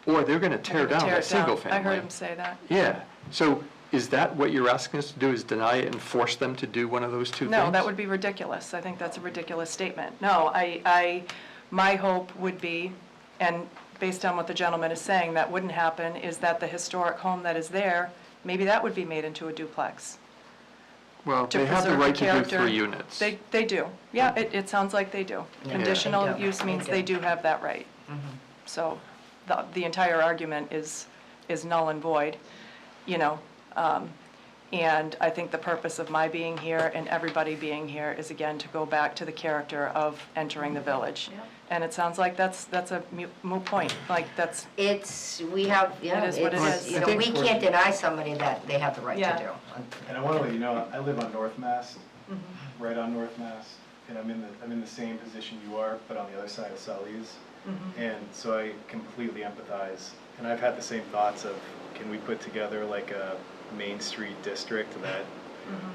or they're gonna tear down Tear that it single down. family. I heard him say that. Yeah, so is that what you're asking us to do, is deny it and force them to do one of those two things? No, that would be ridiculous. I think that's a ridiculous statement. No, my hope would be, and based on what the gentleman is saying, that wouldn't happen, is that the historic home that is there, maybe that would be made into a duplex. Well, to they have the preserve right to do character. 3 units. They do. Yeah, it sounds like they do. Yeah, Conditional they do. use means They they do. do have that right. So the entire argument is null and void, you know. And I think the purpose of my being here and everybody being here is, again, to go back to the character of entering the village. And it sounds like that's a moot point, like that's, We have, yeah, It is what it it's, is. you know, we can't deny somebody that they have the right to Yeah. do. And I want to let you know, I live on North Mass, right on North Mass, and I'm in the same position you are, but on the other side of Sully's. And so I completely empathize. And I've had the same thoughts of, can we put together like a Main Street district that,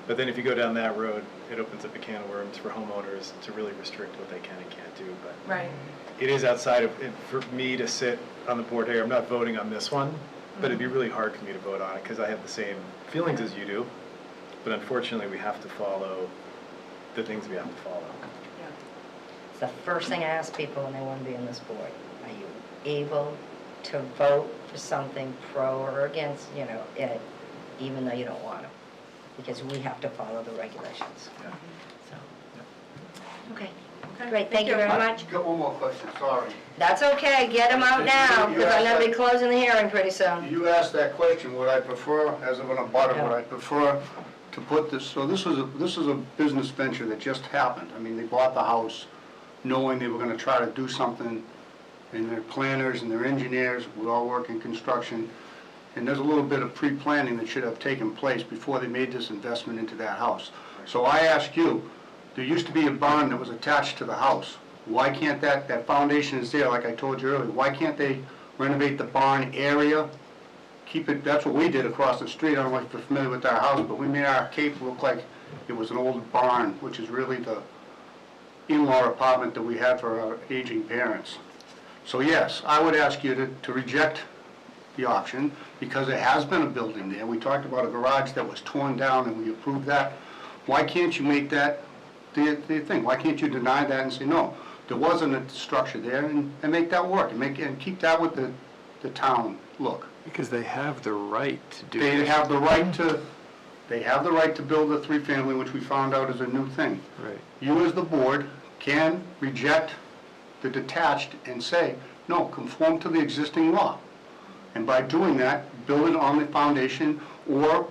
but then if you go down that road, it opens up a can of worms for homeowners to really restrict what they can and can't do. But right. it is outside of, for me to sit on the board here, I'm not voting on this one, but it'd be really hard for me to vote on it because I have the same feelings as you do. But unfortunately, we have to follow the things we have to follow. It's the first thing I ask people when they want to be on this board. Are you able to vote for something pro or against, you know, it, even though you don't want to? Because we have to follow the regulations. So, okay, great, thank you very much. I've got one more question, sorry. That's okay, get them out now, because I'm going to be closing the hearing pretty soon. You asked that question, would I prefer, as of an abutter, would I prefer to put this, so this is a business venture that just happened. I mean, they bought the house knowing they were gonna try to do something, and their planners and their engineers, we all work in construction, and there's a little bit of pre-planning that should have taken place before they made this investment into that house. So I ask you, there used to be a barn that was attached to the house. Why can't that foundation is there, like I told you earlier, why can't they renovate the barn area? Keep it, that's what we did across the street. I don't know if you're familiar with our house, but we made our cape look like it was an old barn, which is really in-law apartment that we had for our aging parents. So yes, I would ask you to reject the option, because there has been a building there. We talked about a garage that was torn down and we approved that. Why can't you make that the thing? Why can't you deny that and say, no, there wasn't a structure there, and make that work, and keep that with the town look? Because they have the right to do They this. have the right to build a three-family, which we found out is a new thing. Right. You as the board can reject the detached and say, no, conform to the existing law. And by doing that, build it on the foundation, or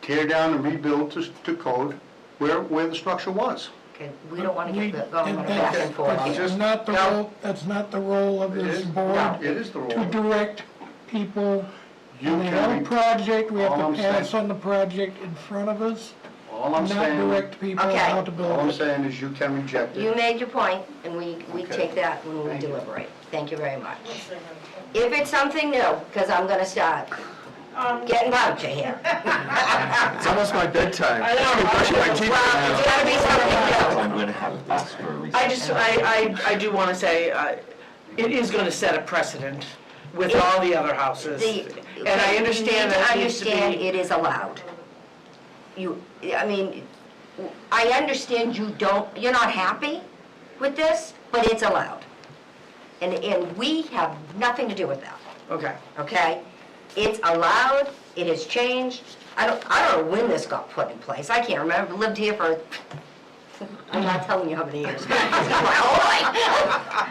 tear down and rebuild to code where the structure was. Okay, we don't want to get going back and forth here. That's not the role of this board. It is the role. To direct people. You When they can have a project, we have all I'm to pass saying- on the project in front of us, All I'm not saying, direct people Okay. how to all build I'm it. saying is you can reject You it. made your point, and we Okay. take that when we Thank you. deliberate. Thank you very much. If it's something new, because I'm gonna start getting punchy here. It's almost my bedtime. I know. I'm brushing my teeth Well, right it's now. gotta be something I'm going to have this for at least. I do want to say, it is going to set a precedent with all the other houses. And I understand that it needs to be. You need to understand it is allowed. I understand you're not happy with this, but it's allowed. And we have nothing to do with that, Okay. okay? It's allowed, it has changed. I don't know when this got put in place. I can't remember. I've lived here for, I'm not telling you how many years. My whole life.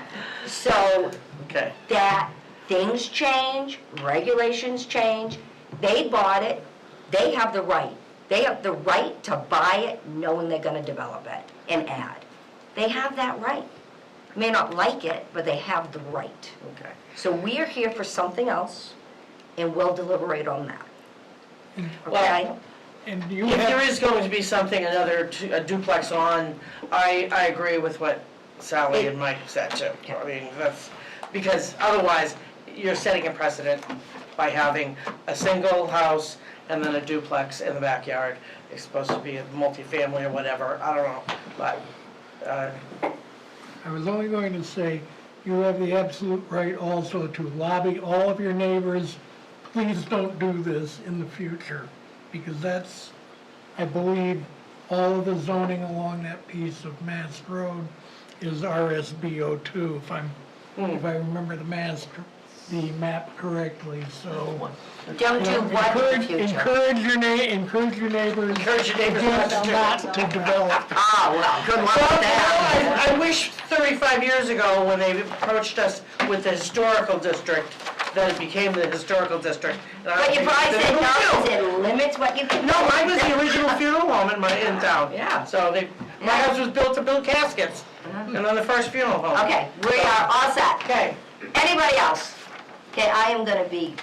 So Okay. that things change, regulations change. They bought it, they have the right. They have the right to buy it knowing they're gonna develop it and add. They have that right. May not like it, but they have the right. Okay. So we are here for something else, and we'll deliberate on that. Okay? Well, And you if there have, is going to be something, a duplex on, I agree with what Sally and Mike said too. I mean, that's, because otherwise, you're setting a precedent by having a single house and then a duplex in the backyard. It's supposed to be a multifamily or whatever, I don't know, but, I was only going to say, you have the absolute right also to lobby all of your neighbors, please don't do this in the future. Because that's, I believe, all of the zoning along that piece of Mass Road is RSBO2, if I remember the map correctly, so. Don't do what in the future? Encourage your neighbors. Encourage your neighbors not to develop. Ah, well, good luck with that. I wish 35 years ago, when they approached us with the historical district, that it became the historical district. But you probably said no, because it limits what you can do. No, mine was the original funeral home in town. Yeah. So my house was built to build caskets, and then the first funeral home. Okay, we are all set. Okay. Anybody else? Okay, I am gonna be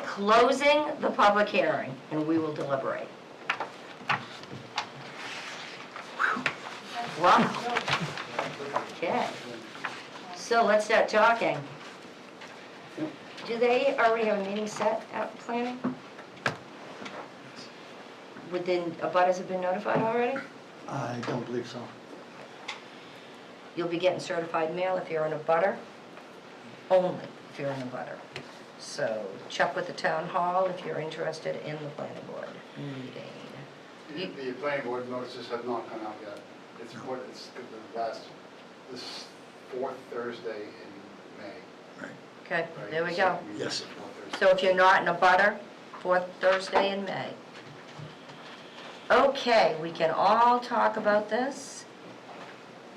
closing the public hearing, and we will deliberate. Wow. Okay. So let's start talking. Do they already have a meeting set at planning? Abutters have been notified already? I don't believe so. You'll be getting certified mail if you're in a butter, only if you're in a butter. So check with the town hall if you're interested in the planning board meeting. The planning board notices have not come out yet. It's the last, this fourth Thursday in May. Okay, there we go. Yes. So if you're not in a butter, fourth Thursday in May. Okay, we can all talk about this.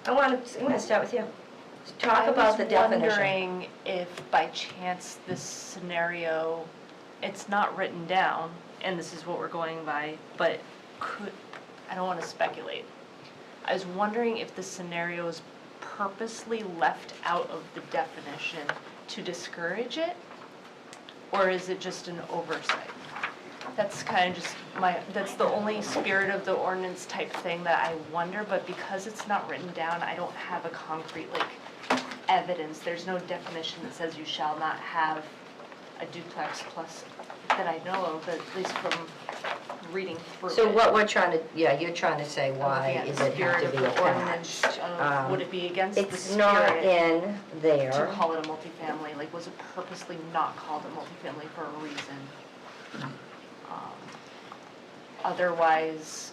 I'm gonna start with you. Talk about the definition. I was wondering if by chance this scenario, it's not written down, and this is what we're going by, but I don't want to speculate. I was wondering if the scenario is purposely left out of the definition to discourage it, or is it just an oversight? That's kind of just that's the only spirit of the ordinance type thing that I wonder, but because it's not written down, I don't have a concrete, evidence. There's no definition that says you shall not have a duplex plus that I know of, at least from reading through it. So what we're trying to, yeah, you're trying to say I'm why looking at is the it have spirit to of be the ordinance, attached? would it be against the It's not spirit in to there. call it a multifamily? Like, was it purposely not called a multifamily for a reason? Otherwise,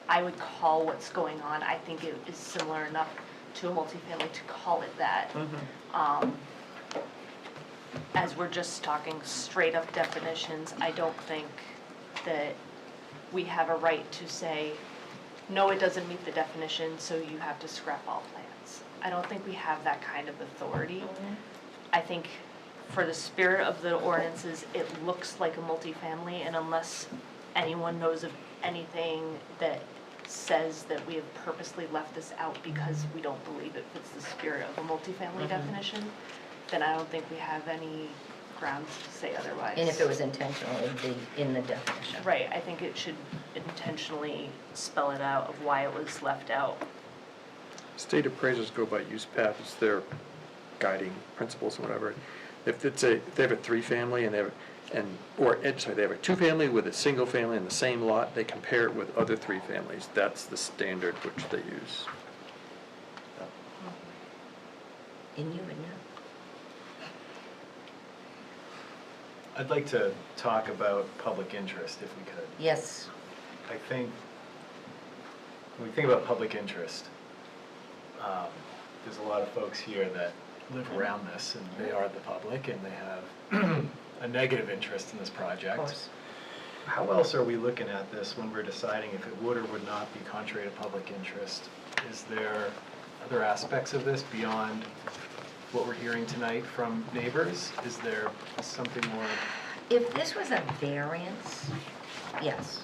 I would call what's going on, I think it is similar enough to a multifamily to call it that. As we're just talking straight up definitions, I don't think that we have a right to say, no, it doesn't meet the definition, so you have to scrap all plans. I don't think we have that kind of authority. I think for the spirit of the ordinances, it looks like a multifamily, and unless anyone knows of anything that says that we have purposely left this out because we don't believe it fits the spirit of a multifamily definition, then I don't think we have any grounds to say otherwise. And if it was intentional, it'd be in the definition. Right, I think it should intentionally spell it out of why it was left out. State appraisers go by use path, it's their guiding principles and whatever. If they have a three-family and they have a two-family with a single family in the same lot, they compare it with other three families. That's the standard which they use. And you would know. I'd like to talk about public interest if we could. Yes. I think, when we think about public interest, there's a lot of folks here that live around this, and they are the public, and they have a negative interest in this project. Of course. How else are we looking at this when we're deciding if it would or would not be contrary to public interest? Is there other aspects of this beyond what we're hearing tonight from neighbors? Is there something more? If this was a variance, yes.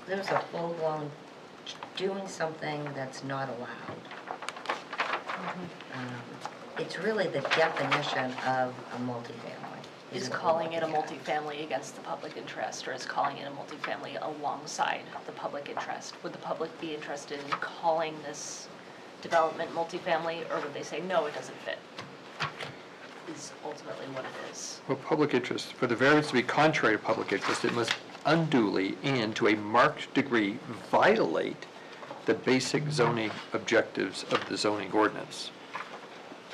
There was a full-blown doing something that's not allowed. It's really the definition of a multifamily. Is calling it a multifamily against the public interest, or is calling it a multifamily alongside the public interest? Would the public be interested in calling this development multifamily, or would they say, no, it doesn't fit? Is ultimately what it is. Well, public interest, for the variance to be contrary to public interest, it must unduly and to a marked degree violate the basic zoning objectives of the zoning ordinance.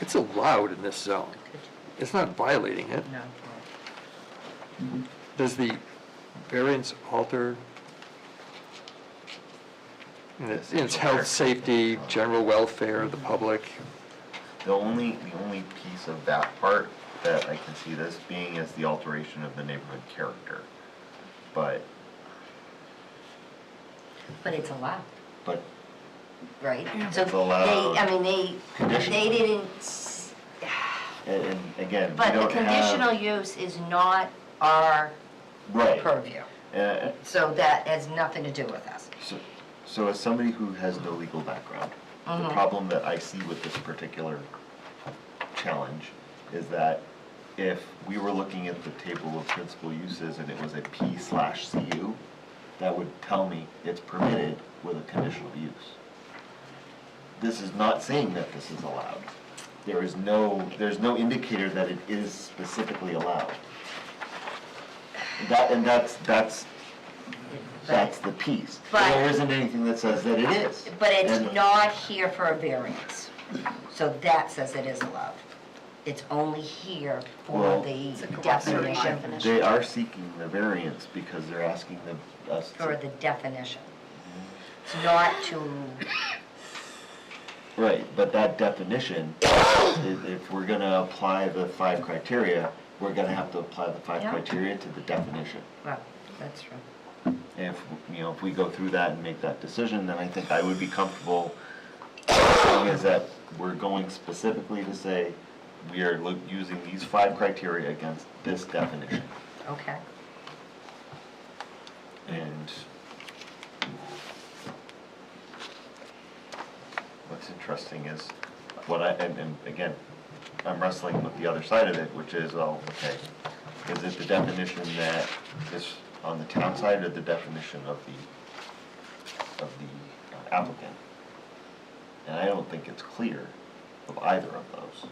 It's allowed in this zone. It's not violating it. No. Does the variance alter its health, safety, general welfare of the public? The only piece of that part that I can see this being is the alteration of the neighborhood character. But But it's allowed, right? It's So allowed. they didn't, and again, we but the don't conditional have, use is not our right. purview. So that has nothing to do with us. So as somebody who has no legal background, the problem that I see with this particular challenge is that if we were looking at the table of principal uses and it was a P/CU, that would tell me it's permitted with a conditional use. This is not saying that this is allowed. There's no indicator that it is specifically allowed. That's the piece. But- There isn't anything that says that it is. But it's And- not here for a variance. So that says it is allowed. It's only here for Well, the glossary definition. They are seeking the variance because they're asking us For to. the definition. It's not to, Right, but that definition, if we're gonna apply the 5 criteria, we're gonna have to apply the 5 Yeah. criteria to the definition. well, that's true. And if we go through that and make that decision, then I think I would be comfortable as long as that we're going specifically to say we are using these 5 criteria against this definition. Okay. And what's interesting is and again, I'm wrestling with the other side of it, which is, well, okay, is it the definition that is on the town side or the definition of the applicant? And I don't think it's clear of either of those.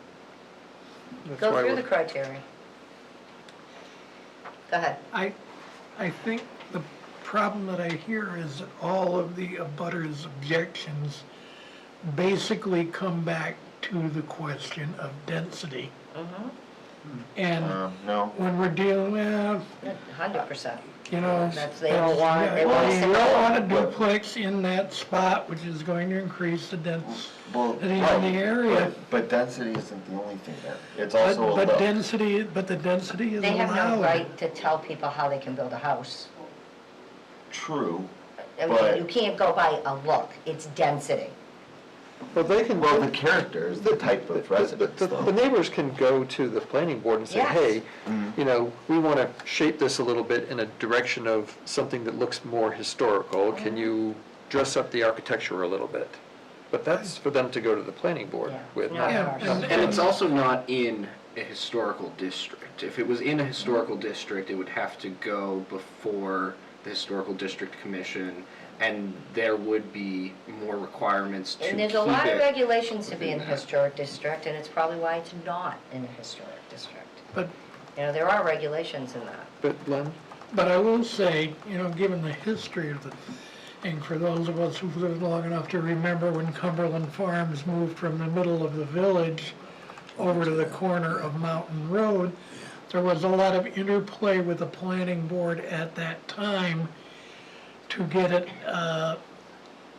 That's Go why through we're- the criteria. Go ahead. I I think the problem that I hear is that all of the abutters' objections basically come back to the question of density. And No. when we're dealing with, 100%. you know, They don't want, they want you to don't want a duplex in that spot, which is going to increase the Well, density in the area. But density isn't the only thing there. It's But also a but look. density, but the density is They have no allowed. right to tell people how they can build a house. True, I mean, But- you can't go by a look, it's density. Well, they can. well, the character is the type of residence, The though. neighbors can go to the planning board and say, Yes. hey, Mhm. you know, we want to shape this a little bit in a direction of something that looks more historical. Can you dress up the architecture a little bit? But that's for them to go to the planning board Yeah. with, No, not, Yeah, ours. And it's also not in a historical district. If it was in a historical district, it would have to go before the Historical District Commission, and there would be more requirements to keep And it. there's a lot of regulations to be in a historic district, and it's probably why it's not in a historic district. But You know, there are regulations in that. but Len? But I will say, you know, given the history of the, and for those of us who've lived long enough to remember when Cumberland Farms moved from the middle of the village over to the corner of Mountain Road, there was a lot of interplay with the planning board at that time to get it,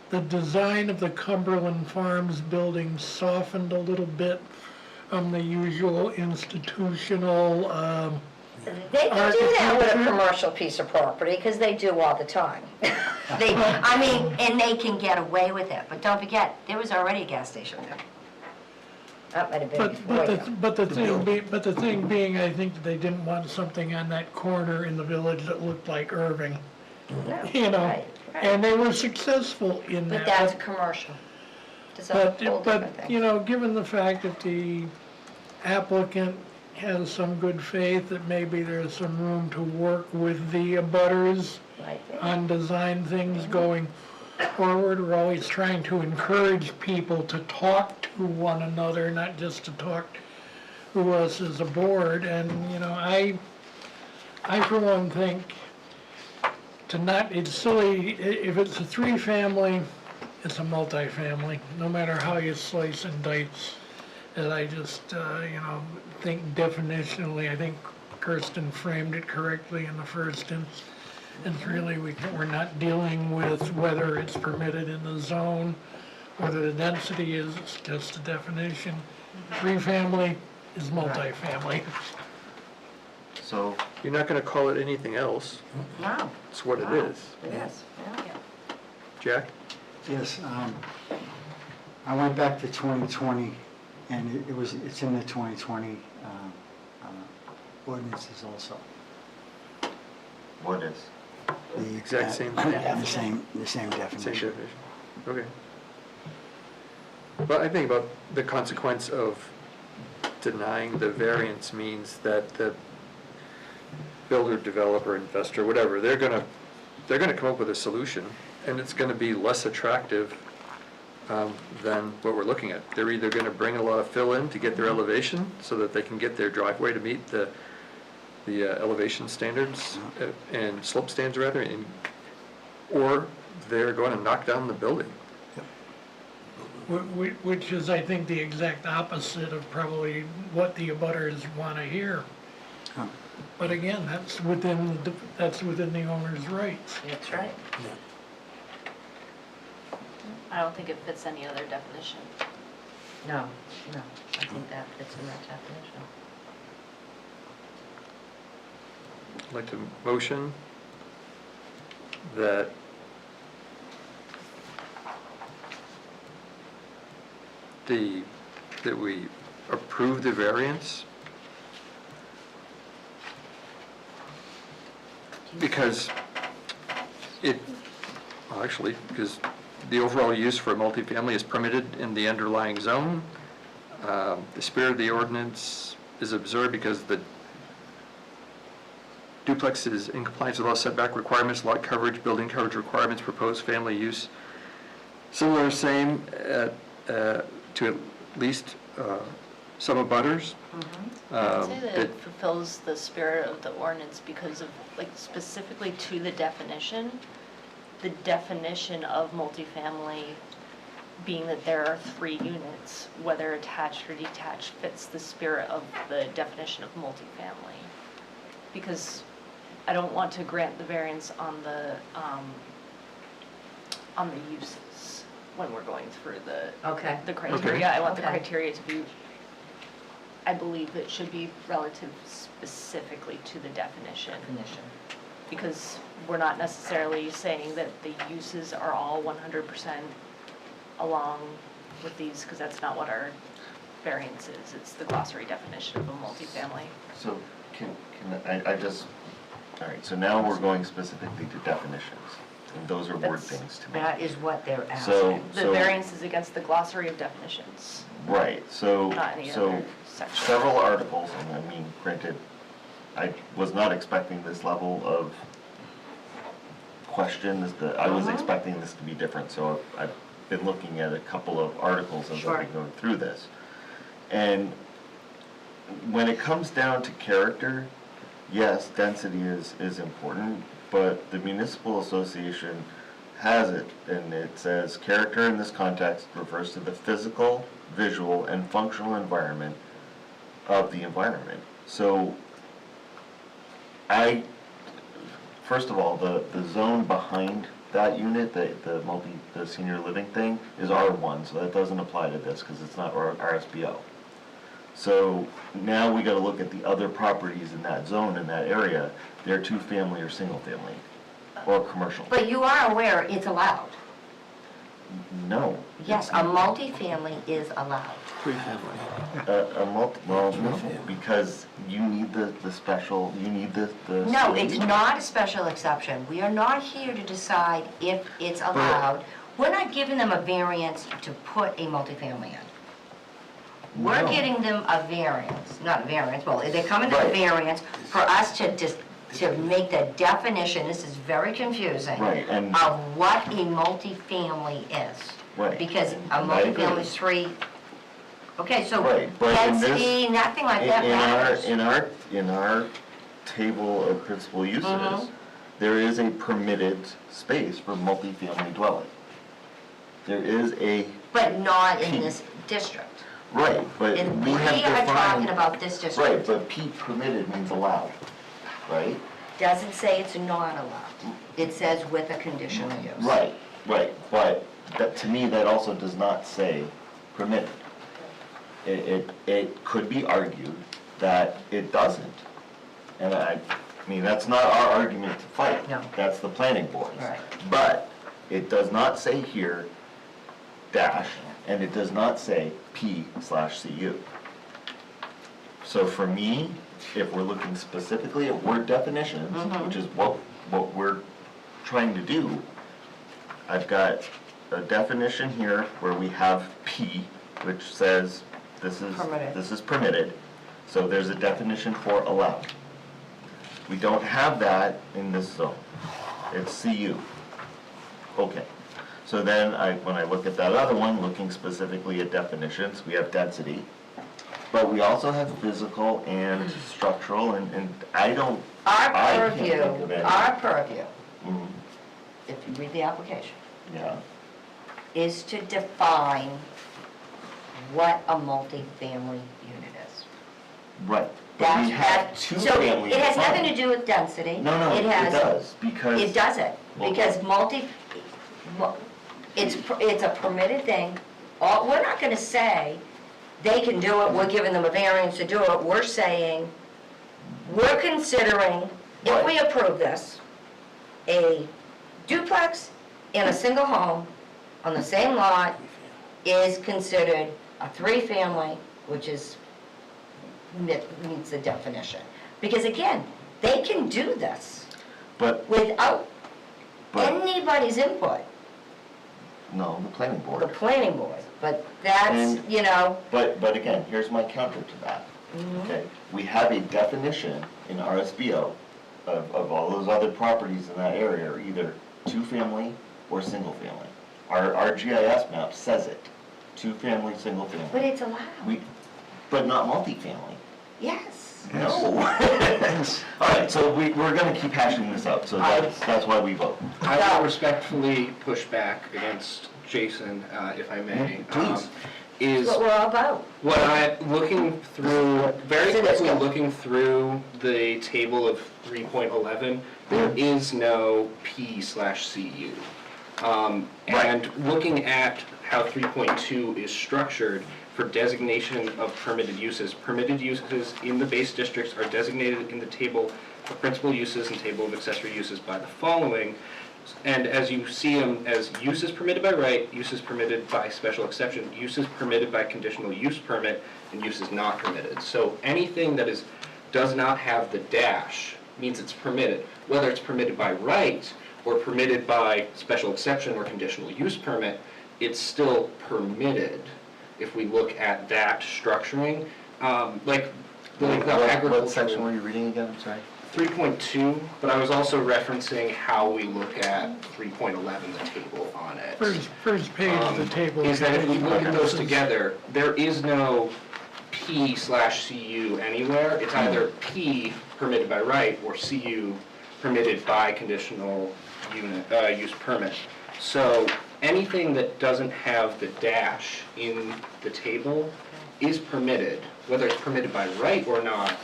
the design of the Cumberland Farms building softened a little bit from the usual institutional, They can do that with a Architecture. commercial piece of property, because they do all the time. I mean, and they can get away with it, but don't forget, there was already a gas station there. That might have been before you. but the thing being, I think that they didn't want something on that corner in the village that looked like Irving, No, you know? right, right. And they were successful in that. But that's commercial. It's a whole different But, thing. you know, given the fact that the applicant has some good faith, that maybe there's some room to work with the abutters Right. on design things going forward. We're always trying to encourage people to talk to one another, not just to talk to us as a board. And, you know, I for one think it's silly, if it's a three-family, it's a multifamily, no matter how you slice and dice. And I just, you know, think definitionally, I think Kirsten framed it correctly in the first instance. It's really, we're not dealing with whether it's permitted in the zone, whether the density is, it's just a definition. Three-family is multifamily. So, You're not going to call it anything else. No, It's what it is. yes, yeah. Jack? Yes, I went back to 2020, and it's in the 2020 ordinances also. what is? The Exact same The thing. same Same definition. definition. Okay. But I think about the consequence of denying the variance means that the builder, developer, investor, whatever, they're gonna come up with a solution, and it's gonna be less attractive than what we're looking at. They're either gonna bring a lot of fill in to get their elevation, so that they can get their driveway to meet the elevation standards and slope stands rather, or they're going to knock down the building. Which is, I think, the exact opposite of probably what the abutters want to hear. Huh. But again, that's within the owner's rights. That's right. I don't think it fits any other definition. No, I think that fits in that definition. I'd like to motion that that we approve the variance because because the overall use for a multifamily is permitted in the underlying zone. The spirit of the ordinance is observed because the duplex is in compliance with all setback requirements, lot coverage, building coverage requirements, proposed family use. Similar, same to at least some abutters. I'd say that that- it fulfills the spirit of the ordinance because of, like, specifically to the definition of multifamily being that there are 3 units, whether attached or detached, fits the spirit of the definition of multifamily. Because I don't want to grant the variance on the uses when we're going through Okay. the criteria. I want the Okay. criteria to be, I believe it should be relative specifically to the definition. Because we're not necessarily saying that the uses are all 100% along with these, because that's not what our variance is. It's the glossary definition of a multifamily. So I just, all right, so now we're going specifically to definitions, and those are word things to me. That is what they're So, asking. The variance is against the glossary of definitions. right, so, Not any so other section. several articles, and I mean, granted, I was not expecting this level of question, I was expecting this to be different, so I've been looking at a couple of articles as I've been going through this. And when it comes down to character, yes, density is important, but the municipal association has it, and it says, character in this context refers to the physical, visual, and functional environment of the environment. So, first of all, the zone behind that unit, the senior living thing, is R1, so that doesn't apply to this, because it's not RSBO. So now we gotta look at the other properties in that zone, in that area. They're 2-family or single-family, or commercial. But you are aware it's allowed. No. Yes, a multifamily is allowed. 3-family. Well, no, because you need the special, you need the. No, it's not a special exception. We are not here to decide if it's allowed. We're not giving them a variance to put a multifamily in. We're No. getting them a variance, not a variance, well, they're coming to a Right. variance for us to make the definition, this is very confusing, Right, and- of what a multifamily is. Right. Because a I agree. multifamily is 3, okay, so Right, but in this- density, nothing like that matters. In our table of principal uses, Mhm. there is a permitted space for multifamily dwelling. There is a, But not in this district. right, but And we we have are talking defined. about this Right, district. but P permitted means allowed, right? Doesn't say it's not allowed. It says with a conditional use. Right, but that, to me, that also does not say permitted. It could be argued that it doesn't. And I mean, that's not our argument to fight. No. That's the planning board's. Right. But it does not say here dash, and it does not say P/CU. So for me, if we're looking specifically at word definitions, which is what we're trying to do, I've got a definition here where we have P, which says Permitted. this is permitted. So there's a definition for allowed. We don't have that in this zone. It's CU. Okay. So then when I look at that other one, looking specifically at definitions, we have density. But we also have physical and structural, and I don't, Our I can't purview, think of any. our purview, Mhm. if you read the application, Yeah, is to define what a multifamily unit is. right. But we have So two-family. it has nothing to defined. do with density. No, it does, because. It doesn't, Well- because it's a permitted thing. We're not gonna say they can do it, we're giving them a variance to do it. We're saying, we're considering, if we approve this, a duplex in a single home on the same lot is considered a 3-family, which meets the definition. Because again, they can do this But, without but, anybody's input, no, the planning the board. planning board. But that's, And- But again, here's my counter to that. Okay, we have a definition in RSBO of all those other properties in that area are either 2-family or single-family. Our GIS map says it, 2-family, single-family. But it's allowed. But not multifamily. Yes. No. All right, so we're gonna keep hashing this out, so that's why we vote. I will respectfully push back against Jason, if I may. Please. That's what we're all about. What I, very quickly looking through the table of 3.11, there is no P/CU. And looking at how 3.2 is structured for designation of permitted uses in the base districts are designated in the table of principal uses and table of accessory uses by the following. And as you see them as uses permitted by right, uses permitted by special exception, uses permitted by conditional use permit, and uses not permitted. So anything that does not have the dash means it's permitted. Whether it's permitted by right or permitted by special exception or conditional use permit, it's still permitted if we look at that structuring. What section were you reading again, I'm sorry? 3.2, but I was also referencing how we look at 3.11, the table on it. First page of the table. Is that if we look at those together, there is no P/CU anywhere. It's either P permitted by right or CU permitted by conditional use permit. So anything that doesn't have the dash in the table is permitted. Whether it's permitted by right or not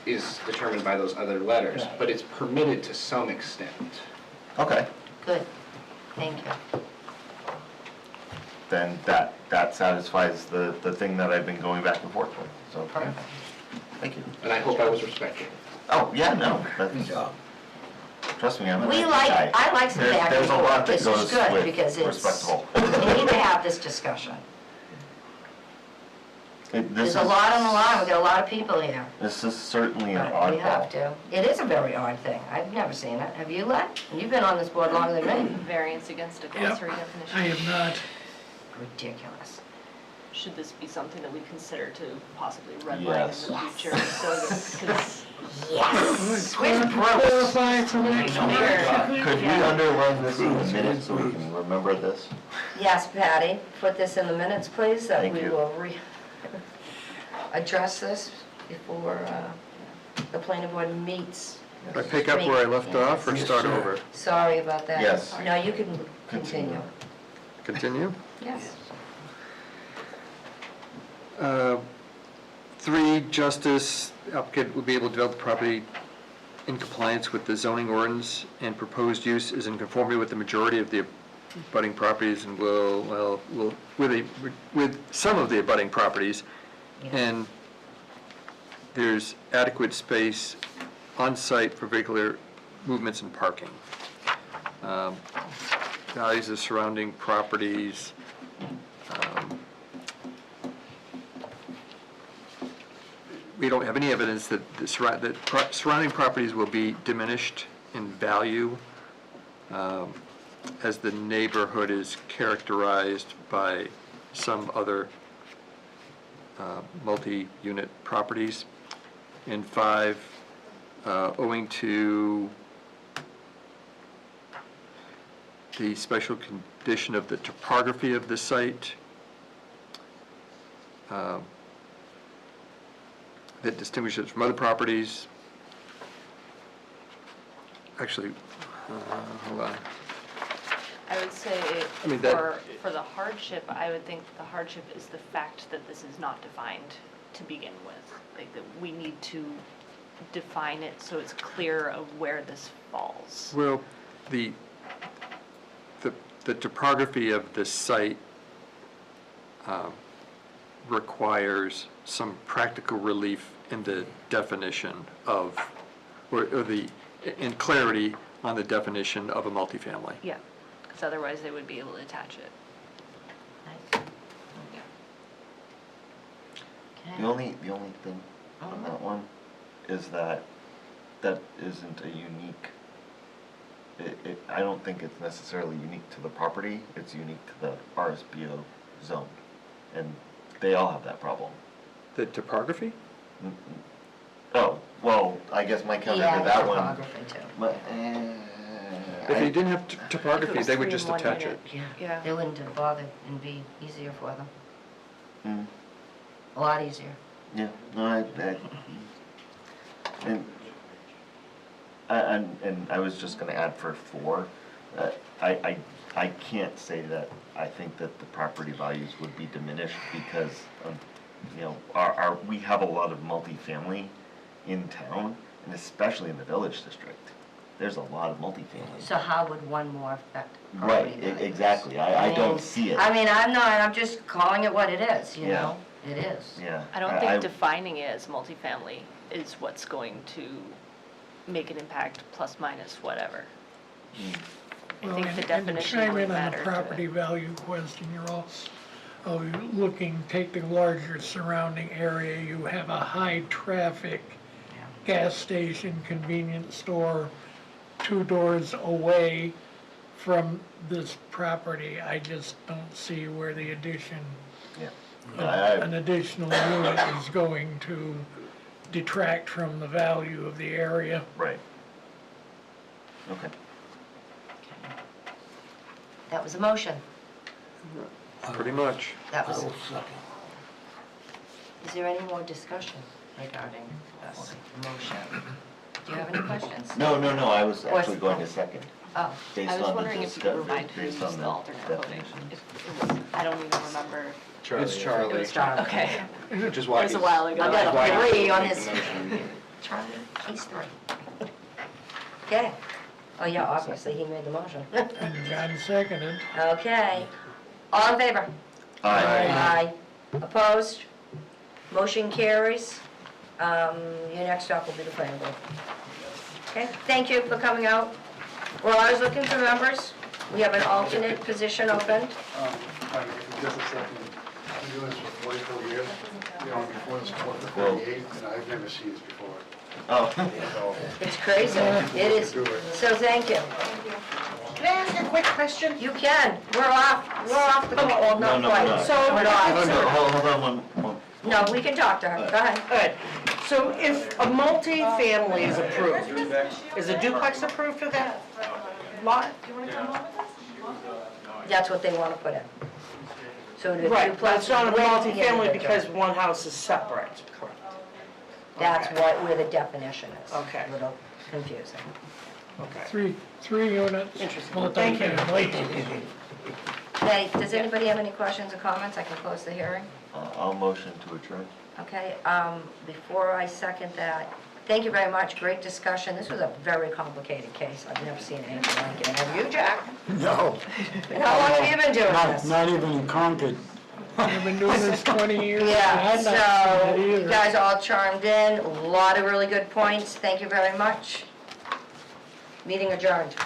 is determined by those other letters, but it's permitted to some extent. Okay. Good. Thank you. Then that satisfies the thing that I've been going back and forth with, so. Perfect. Thank you. And I hope I was respectful. Oh, yeah, no, that's, trust me, I'm a nice guy. I like some back and There's a lot forth. that This is goes good with because it's, respectable. we need to have this discussion. There's a lot on the line. We've got a lot of people here. This is certainly an But we have oddball. to. It is a very odd thing. I've never seen it. Have you, Len? You've been on this board longer than me. Variance against a glossary definition. I have not. Ridiculous. Should this be something that we consider to possibly redline Yes. in the future? So that, because Yes. Where's Bruce? Clarify for next time. Could we underline this in the minutes so we can remember this? Yes, Patty, put this in the minutes, please, that Thank we you. will address this before the planning board meets. Do I pick up where I left off or start over? Sorry about that. Yes. No, you can continue. Continue? Yes. 3, justice, applicant will be able to develop the property in compliance with the zoning ordinance and proposed use is in conformity with the majority of the abutting properties and with some of the abutting properties. And there's adequate space on site for vehicular movements and parking. Values of surrounding properties. We don't have any evidence that surrounding properties will be diminished in value as the neighborhood is characterized by some other multi-unit properties. And 5, owing to the special condition of the topography of the site, that distinguishes it from other properties. Actually, hold on. I would say mean, for the hardship, I would think the hardship is the fact that this is not defined to begin with. Like that we need to define it so it's clear of where this falls. Well, the topography of the site requires some practical relief in the definition of, or in clarity on the definition of a multifamily. Yeah, because otherwise they would be able to attach it. The only thing on that one is that isn't a unique, I don't think it's necessarily unique to the property, it's unique to the RSBO zone. And they all have that problem. The topography? Oh, well, I guess my counter to that one. Topography too. But, If you didn't have topography, they would just 3 in 1 attach it. Yeah. They wouldn't have bothered and be easier for them. Mm. A lot easier. Yeah, no, and I was just gonna add for 4, I can't say that I think that the property values would be diminished because, you know, we have a lot of multifamily in town, and especially in the village district. There's a lot of multifamily. So how would one more affect Right, property values? exactly, I don't see it. I mean, I'm just calling it what it is, you know? It is. Yeah. I don't think defining it as multifamily is what's going to make an impact plus minus whatever. I Well, think the and to definition chime would in on matter the to property it. value question, you're also looking, take the larger surrounding area, you have a high traffic gas station, convenience store, 2 doors away from this property. I just don't see where the addition of an additional unit is going to detract from the value of the area. Right. Okay. That was a motion. Pretty much. That was, I'll second. is there any more discussion regarding this motion? Do you have any questions? No, I was Or- actually going to second. Oh, Based I was on the wondering if you could remind based who's on the alternate voting. definitions. If it was, I don't even remember. It's Charlie. it was Charlie. Okay. Which is why It was a he's- while ago. I that's got why a he's 3 on making his. the motion. Charlie, he's 3. Okay. Oh, yeah, obviously, he made the motion. And John seconded. Okay. All in favor? Aye. Opposed? Motion carries. Your next up will be the planning board. Okay, thank you for coming out. We're always looking for members. We have an alternate position open. Just a second, I've been doing this for 44 years, you know, before this was for 38, and I've never seen this before. Oh. So, It's crazy. It is. So thank you. Can I ask a quick question? You can. We're off the call. Well, not No, quite. no. So, We're not. Hold on one. No, we can talk to her. Go ahead. Good. So if a multi-family is approved, is a duplex approved for that lot? That's what they want to put in. So the Right, duplex but it's not a with the multi-family individual. because one house is separate. That's Okay. where the definition is. Okay. A little confusing. Okay. Three units, Interesting. Thank you. multifamily. Okay, does anybody have any questions or comments? I can close the hearing. I'll motion to adjourn. Okay, before I second that, thank you very much, great discussion. This was a very complicated case. I've never seen anything like it. Have you, Jack? No. And how long have you been doing this? Not even in Concord. I've been doing this 20 years. and Yeah, I've not so seen it you either. guys all chimed in, a lot of really good points. Thank you very much. Meeting adjourned.